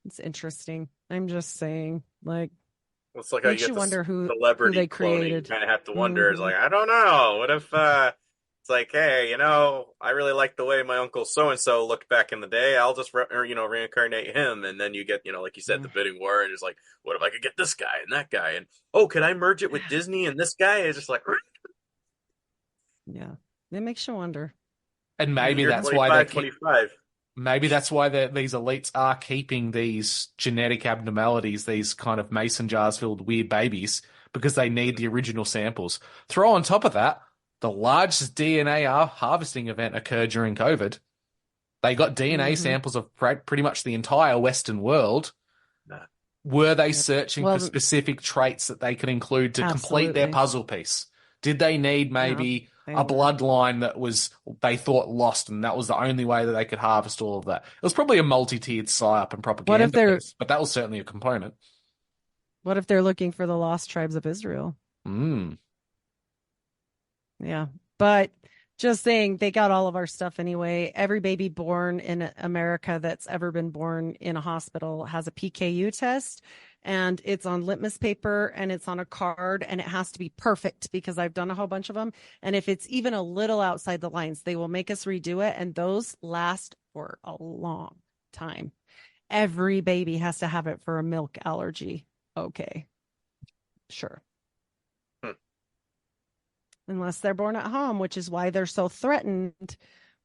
S7: It's interesting. I'm just saying, like,
S8: it's like how you
S7: makes
S8: get
S7: you
S8: the
S7: wonder who
S8: celebrity
S7: they
S8: cloning.
S7: created.
S8: You kind of have to wonder. It's like, I don't know. What if it's like, hey, I really like the way my uncle so and so looked back in the day. I'll just reincarnate him, and then you get like you said, the bidding war, and it's like, what if I could get this guy and that guy, and could I merge it with Disney and this guy? It's just like,
S7: yeah, it makes you wonder.
S6: And maybe that's why they're 25. Maybe that's why these elites are keeping these genetic abnormalities, these kind of mason jars filled with weird babies, because they need the original samples. Throw on top of that, the largest DNA harvesting event occurred during COVID. They got DNA samples of pretty much the entire Western world. Were they searching for specific traits that they could include to complete their puzzle piece? Did they need maybe a bloodline that they thought lost, and that was the only way that they could harvest all of that? It was probably a multi-tiered psyop and propaganda piece, but that was certainly a component.
S7: What if they're looking for the lost tribes of Israel? Yeah, but just saying, they got all of our stuff anyway. Every baby born in America that's ever been born in a hospital has a PKU test, and it's on litmus paper, and it's on a card, and it has to be perfect because I've done a whole bunch of them. And if it's even a little outside the lines, they will make us redo it, and those last for a long time. Every baby has to have it for a milk allergy. Okay, sure. Unless they're born at home, which is why they're so threatened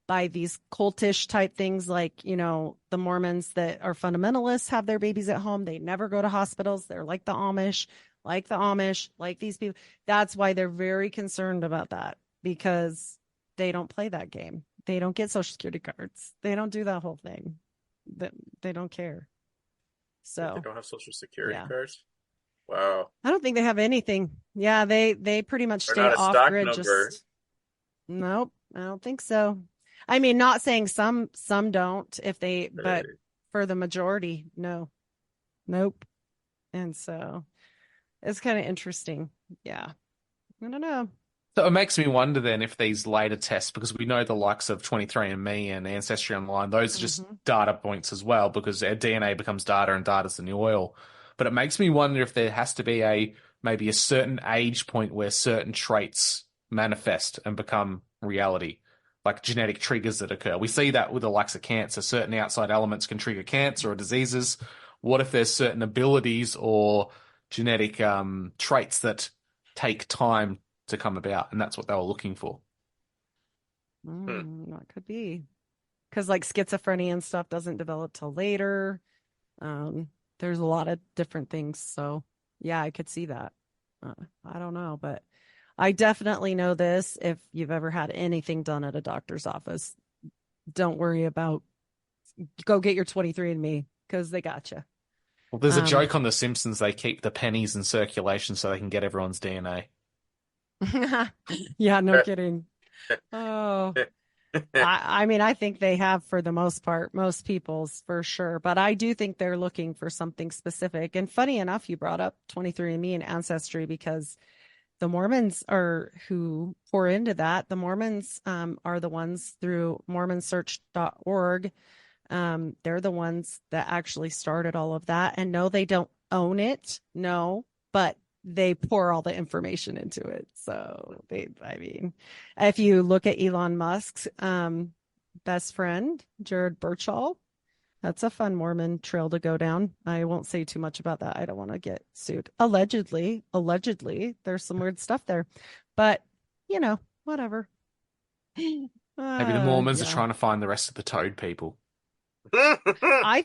S7: by these cultish type things, like, the Mormons that are fundamentalists have their babies at home. They never go to hospitals. They're like the Amish, like these people. That's why they're very concerned about that, because they don't play that game. They don't get Social Security cards. They don't do that whole thing. They don't care. So
S8: they don't have Social Security cards. Wow.
S7: I don't think they have anything. Yeah, they pretty much stay off grid. Nope, I don't think so. I mean, not saying some don't but for the majority, no. Nope. And so it's kind of interesting. Yeah. I don't know.
S6: So it makes me wonder then if these later tests, because we know the likes of 23andMe and Ancestry Online, those are just data points as well, because our DNA becomes data and data's the new oil. But it makes me wonder if there has to be maybe a certain age point where certain traits manifest and become reality, like genetic triggers that occur. We see that with the likes of cancer. Certain outside elements can trigger cancer or diseases. What if there's certain abilities or genetic traits that take time to come about? And that's what they were looking for.
S7: That could be. Because like schizophrenia and stuff doesn't develop till later. There's a lot of different things. So yeah, I could see that. I don't know, but I definitely know this. If you've ever had anything done at a doctor's office, don't worry about, go get your 23andMe because they got you.
S6: Well, there's a joke on The Simpsons. They keep the pennies in circulation so they can get everyone's DNA.
S7: Yeah, no kidding. Oh, I mean, I think they have for the most part, most people's for sure. But I do think they're looking for something specific. And funny enough, you brought up 23andMe and Ancestry because the Mormons are who pour into that. The Mormons are the ones through mormonsearch.org. They're the ones that actually started all of that. And no, they don't own it. No, but they pour all the information into it. So I mean, if you look at Elon Musk's best friend, Jared Birchall, that's a fun Mormon trail to go down. I won't say too much about that. I don't want to get sued. Allegedly, there's some weird stuff there, but whatever.
S6: Maybe the Mormons are
S7: Yeah.
S6: trying to find the rest of the Toad people.
S7: I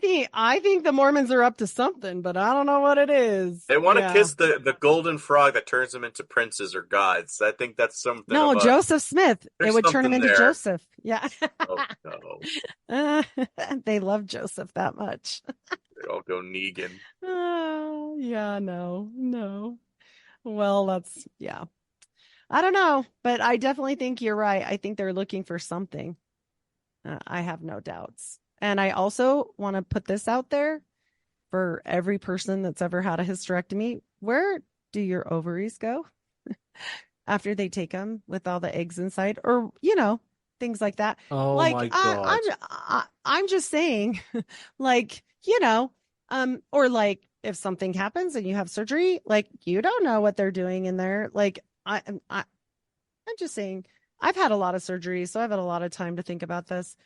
S7: think the Mormons are up to something, but I don't know what it is.
S8: They want to
S7: Yeah.
S8: kiss the golden frog that turns them into princes or gods. I think that's something.
S7: No, Joseph Smith. It would turn him
S8: something
S7: into
S8: there.
S7: Joseph. Yeah.
S8: Oh no,
S7: They love Joseph that much.
S8: they all go Negan.
S7: Oh, yeah, no. Well, yeah. I don't know, but I definitely think you're right. I think they're looking for something. I have no doubts. And I also want to put this out there for every person that's ever had a hysterectomy. Where do your ovaries go after they take them with all the eggs inside, or things like that?
S6: Oh
S7: like
S6: my God.
S7: I'm just saying, like or like if something happens and you have surgery, like you don't know what they're doing in there. Like I'm just saying, I've had a lot of surgeries, so I've had a lot of time to think about this.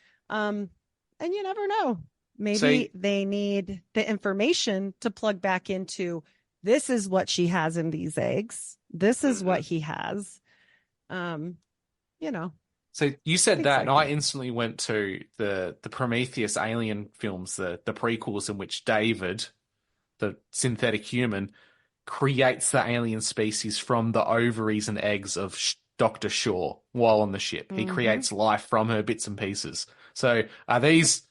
S7: And you never know. Maybe they need the information to plug back into, this is what she has in these eggs. This is what he has.
S6: So you said that, and I instantly went to the Prometheus alien films, the prequels in which David, the synthetic human, creates the alien species from the ovaries and eggs of Dr. Shaw while on the ship. He creates life from her bits and pieces. So are these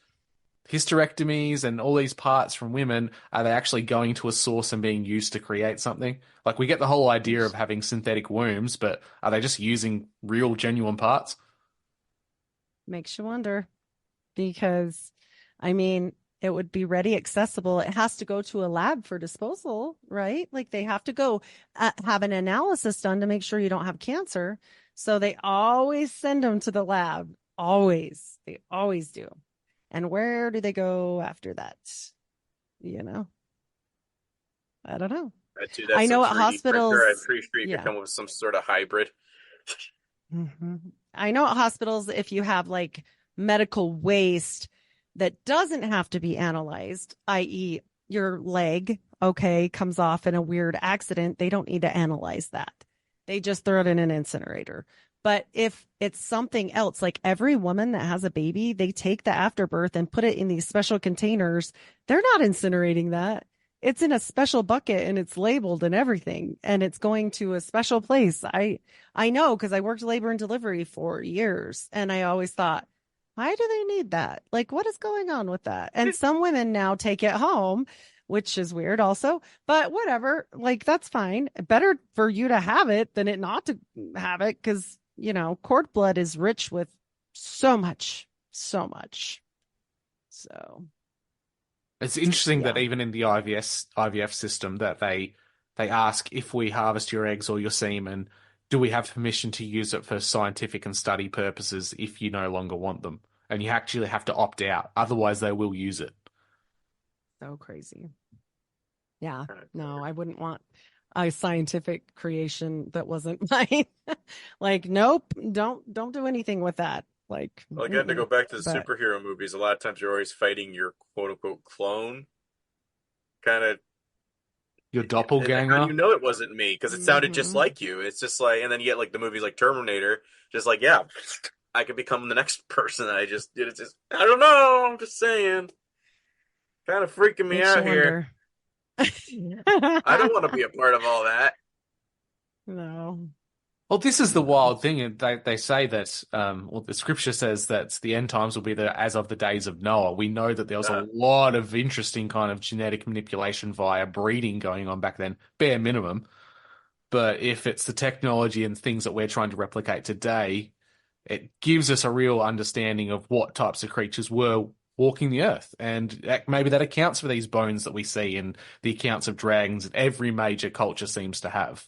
S6: hysterectomies and all these parts from women, are they actually going to a source and being used to create something? Like, we get the whole idea of having synthetic wombs, but are they just using real, genuine parts?
S7: Makes you wonder, because I mean, it would be ready accessible. It has to go to a lab for disposal, right? Like they have to go have an analysis done to make sure you don't have cancer. So they always send them to the lab. Always. They always do. And where do they go after that? I don't know. I know at hospitals.
S8: I'm pretty sure you could come up with some sort of hybrid.
S7: I know at hospitals, if you have like medical waste that doesn't have to be analyzed, i.e., your leg, comes off in a weird accident, they don't need to analyze that. They just throw it in an incinerator. But if it's something else, like every woman that has a baby, they take the afterbirth and put it in these special containers. They're not incinerating that. It's in a special bucket and it's labeled and everything, and it's going to a special place. I know, because I worked labor and delivery for years, and I always thought, why do they need that? Like, what is going on with that? And some women now take it home, which is weird also, but whatever, like, that's fine. Better for you to have it than it not to have it, because cord blood is rich with so much. So
S6: it's interesting that even in the IVF system that they ask, if we harvest your eggs or your semen, do we have permission to use it for scientific and study purposes if you no longer want them? And you actually have to opt out. Otherwise, they will use it.
S7: So crazy. Yeah. No, I wouldn't want a scientific creation that wasn't mine. Like, nope, don't do anything with that. Like,
S8: well, again, to go back to the superhero movies, a lot of times you're always fighting your quote unquote clone. Kind of
S6: your doppelganger.
S8: How do you know it wasn't me? Because it sounded just like you. It's just like, and then you get like the movies like Terminator, just like, yeah, I could become the next person. I just did it. Just, I don't know. I'm just saying. Kind of freaking me out here. I don't want to be a part of all that.
S7: No.
S6: Well, this is the wild thing. And they say that, well, the scripture says that the end times will be there as of the days of Noah. We know that there was a lot of interesting kind of genetic manipulation via breeding going on back then, bare minimum. But if it's the technology and things that we're trying to replicate today, it gives us a real understanding of what types of creatures were walking the earth. And maybe that accounts for these bones that we see in the accounts of dragons that every major culture seems to have.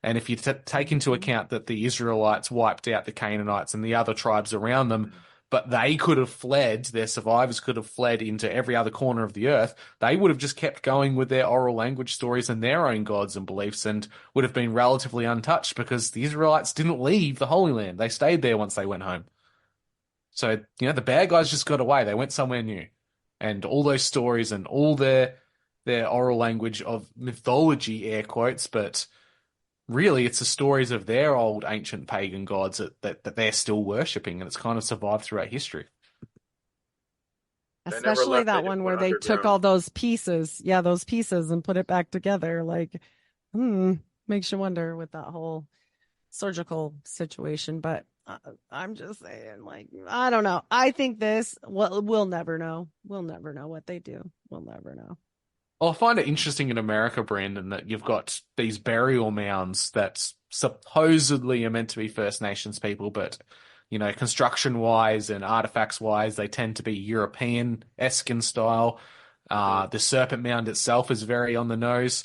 S6: And if you take into account that the Israelites wiped out the Canaanites and the other tribes around them, but they could have fled, their survivors could have fled into every other corner of the earth, they would have just kept going with their oral language stories and their own gods and beliefs and would have been relatively untouched because the Israelites didn't leave the Holy Land. They stayed there once they went home. So, the bad guys just got away. They went somewhere new. And all those stories and all their oral language of mythology, air quotes, but really it's the stories of their old ancient pagan gods that they're still worshipping, and it's kind of survived throughout history.
S7: Especially that one where they took all those pieces, and put it back together. Like, makes you wonder with that whole surgical situation. But I'm just saying, like, I don't know. I think we'll never know. We'll never know what they do. We'll never know.
S6: I find it interesting in America, Brandon, that you've got these burial mounds that supposedly are meant to be First Nations people, but, construction-wise and artifacts-wise, they tend to be European-esque in style. The serpent mound itself is very on the nose.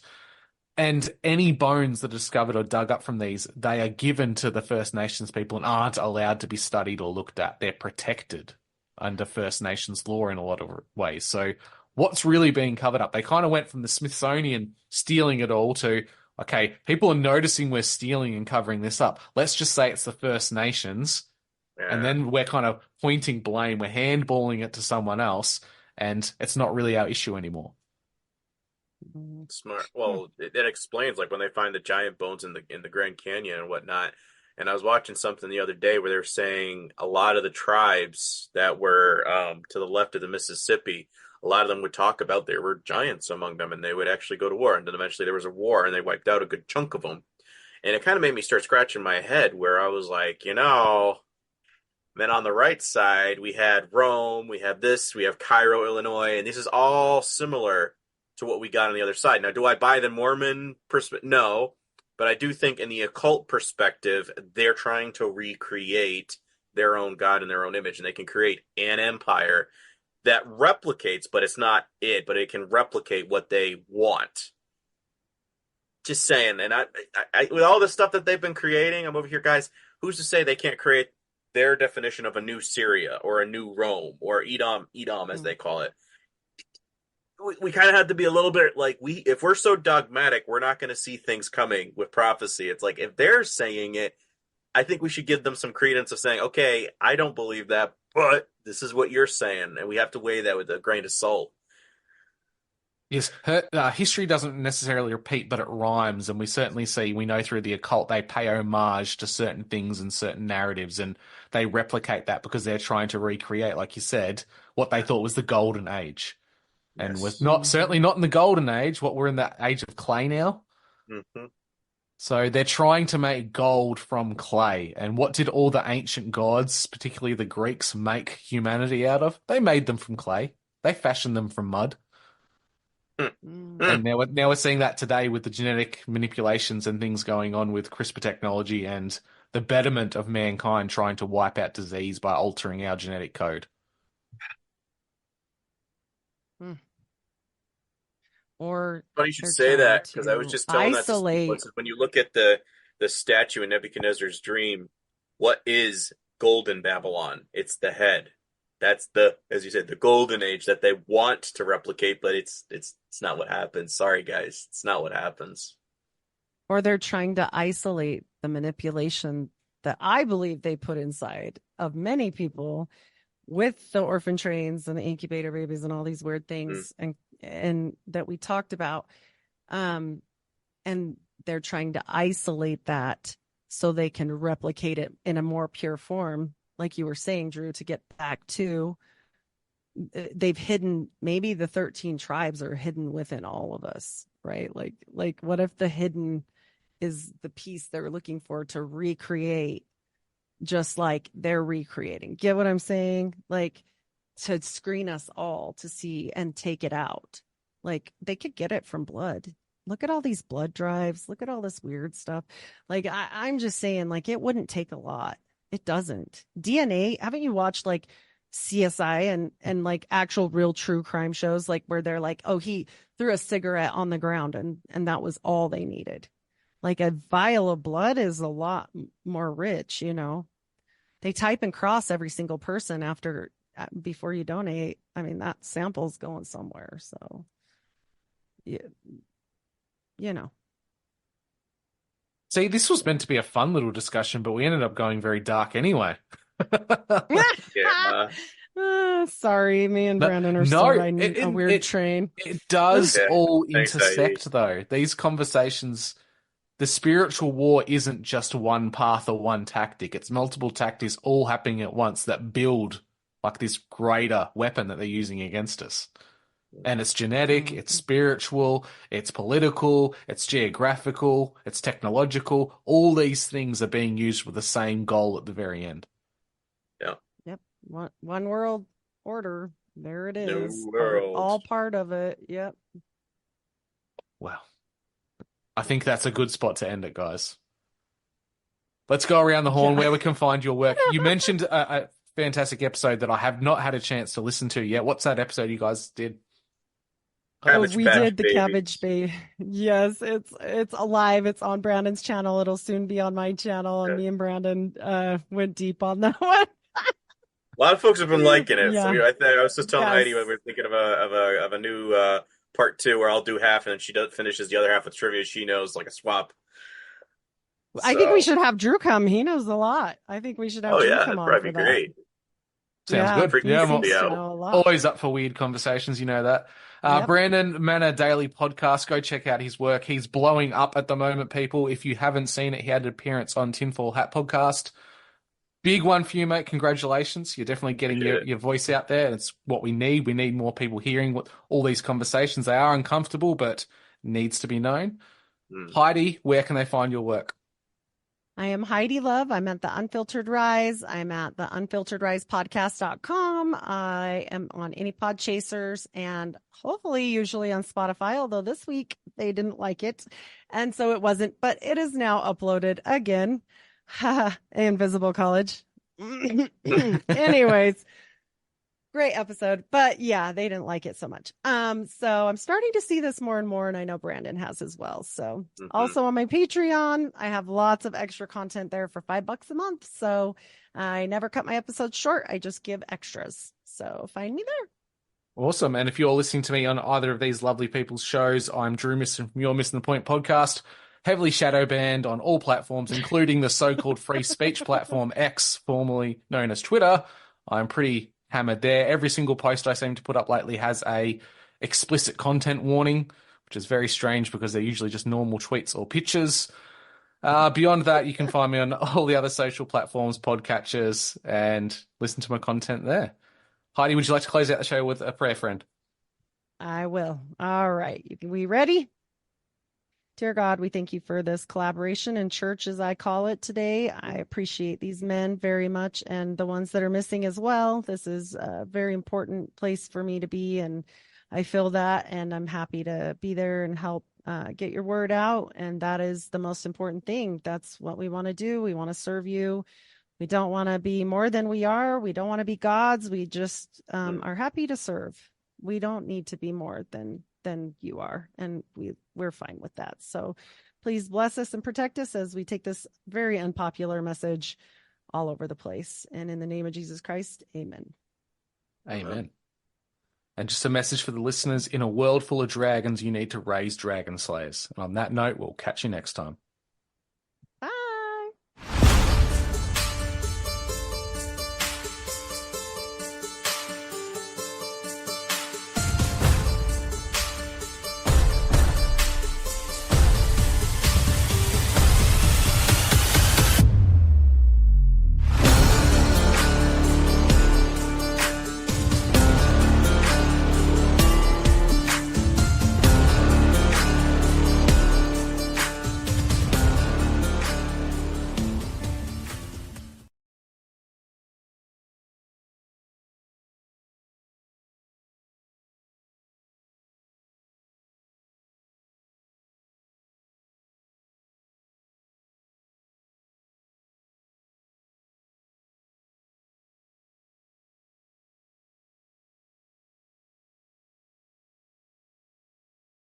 S6: And any bones that are discovered or dug up from these, they are given to the First Nations people and aren't allowed to be studied or looked at. They're protected under First Nations law in a lot of ways. So what's really being covered up? They kind of went from the Smithsonian stealing it all to, okay, people are noticing we're stealing and covering this up. Let's just say it's the First Nations. Yeah. And then we're kind of pointing blame. We're handballing it to someone else. And it's not really our issue anymore.
S8: Smart. Well, it explains, like, when they find the giant bones in the Grand Canyon and whatnot. And I was watching something the other day where they were saying a lot of the tribes that were to the left of the Mississippi, a lot of them would talk about there were giants among them, and they would actually go to war. And then eventually there was a war, and they wiped out a good chunk of them. And it kind of made me start scratching my head, where I was like, then on the right side, we had Rome, we have Cairo, Illinois, and this is all similar to what we got on the other side. Now, do I buy the Mormon perspective? No, but I do think in the occult perspective, they're trying to recreate their own God in their own image, and they can create an empire that replicates, but it's not it, but it can replicate what they want. Just saying. And I with all the stuff that they've been creating, I'm over here, guys, who's to say they can't create their definition of a new Syria or a new Rome or Edom as they call it? We kind of have to be a little bit like, if we're so dogmatic, we're not going to see things coming with prophecy. It's like, if they're saying it, I think we should give them some credence of saying, okay, I don't believe that, but this is what you're saying, and we have to weigh that with a grain of salt.
S6: Yes, history doesn't necessarily repeat, but it rhymes, and we know through the occult they pay homage to certain things and certain narratives, and they replicate that because they're trying to recreate, like you said, what they thought was the golden age. And we're certainly not in the golden age. We're in the age of clay now. Mm-hmm. So they're trying to make gold from clay. And what did all the ancient gods, particularly the Greeks, make humanity out of? They made them from clay. They fashioned them from mud. And now we're seeing that today with the genetic manipulations and things going on with CRISPR technology and the betterment of mankind trying to wipe out disease by altering our genetic code.
S7: Or
S8: funny you should say that, because I was just telling that to when you look at the statue in Nebuchadnezzar's dream, what is golden Babylon? It's the head. That's as you said, the golden age that they want to replicate, but it's not what happens. Sorry, guys, it's not what happens.
S7: Or they're trying to isolate the manipulation that I believe they put inside of many people with the orphan trains and the incubator babies and all these weird things and that we talked about. And they're trying to isolate that so they can replicate it in a more pure form. Like you were saying, Drew, to get back to, they've hidden, maybe the 13 tribes are hidden within all of us, right? Like what if the hidden is the piece they're looking for to recreate, just like they're recreating. Get what I'm saying? Like, to screen us all to see and take it out. Like, they could get it from blood. Look at all these blood drives. Look at all this weird stuff. Like, I'm just saying, like, it wouldn't take a lot. It doesn't. DNA, haven't you watched like CSI and like actual real true crime shows, like where they're like, oh, he threw a cigarette on the ground and that was all they needed. Like, a vial of blood is a lot more rich, you know. They type and cross every single person before you donate. I mean, that sample's going somewhere. So, you know.
S6: See, this was meant to be a fun little discussion, but we ended up going very dark anyway.
S8: Yeah.
S7: Sorry, me and Brandon are still riding a weird train.
S6: It does
S8: Yeah.
S6: all
S8: Thanks,
S6: intersect, though. These conversations, the spiritual war isn't just one path or one tactic. It's multiple tactics all happening at once that build like this greater weapon that they're using against us. And it's genetic, it's spiritual, it's political, it's geographical, it's technological. All these things are being used with the same goal at the very end.
S8: Yeah.
S7: Yep. One world order. There it is.
S8: New world.
S7: All part of it. Yep.
S6: Well, I think that's a good spot to end it, guys. Let's go around the horn where we can find your work. You mentioned a fantastic episode that I have not had a chance to listen to yet. What's that episode you guys did?
S7: We did the Cabbage Baby. Yes, it's alive. It's on Brandon's channel. It'll soon be on my channel. And me and Brandon went deep on that one.
S8: A lot of folks have been liking it.
S7: Yeah.
S8: So I was just telling Heidi when we were thinking of a new part 2 where I'll do half and then she finishes the other half with trivia she knows, like a swap.
S7: I think we should have Drew come. He knows a lot. I think we should have Drew come on.
S8: That'd be great.
S6: Sounds good.
S8: Yeah,
S6: I'm always up for weird conversations. You know that. Brandon Manor Daily Podcast. Go check out his work. He's blowing up at the moment, people. If you haven't seen it, he had an appearance on Tinfoil Hat Podcast. Big one for you, mate. Congratulations. You're definitely getting your voice out there. It's what we need. We need more people hearing what all these conversations. They are uncomfortable, but needs to be known. Heidi, where can they find your work?
S7: I am Heidi Love. I'm at The Unfiltered Rise. I'm at the unfilteredrisepodcast.com. I am on any pod chasers and hopefully usually on Spotify, although this week they didn't like it. And so it wasn't, but it is now uploaded again. Invisible College. Anyways, great episode. But yeah, they didn't like it so much. So I'm starting to see this more and more, and I know Brandon has as well. So also on my Patreon, I have lots of extra content there for $5 a month. So I never cut my episodes short. I just give extras. So find me there.
S6: Awesome. And if you're listening to me on either of these lovely people's shows, I'm Drew Misson from Your Missing the Point podcast. Heavily shadow banned on all platforms, including the so-called free speech platform X, formerly known as Twitter. I'm pretty hammered there. Every single post I seem to put up lately has a explicit content warning, which is very strange because they're usually just normal tweets or pictures. Beyond that, you can find me on all the other social platforms, podcatchers, and listen to my content there. Heidi, would you like to close out the show with a prayer, friend?
S7: I will. All right. We ready? Dear God, we thank you for this collaboration in church, as I call it today. I appreciate these men very much and the ones that are missing as well. This is a very important place for me to be, and I feel that, and I'm happy to be there and help get your word out. And that is the most important thing. That's what we want to do. We want to serve you. We don't want to be more than we are. We don't want to be gods. We just are happy to serve. We don't need to be more than you are, and we're fine with that. So please bless us and protect us as we take this very unpopular message all over the place. And in the name of Jesus Christ, amen.
S6: Amen. And just a message for the listeners: in a world full of dragons, you need to raise dragon slayers. And on that note, we'll catch you next time.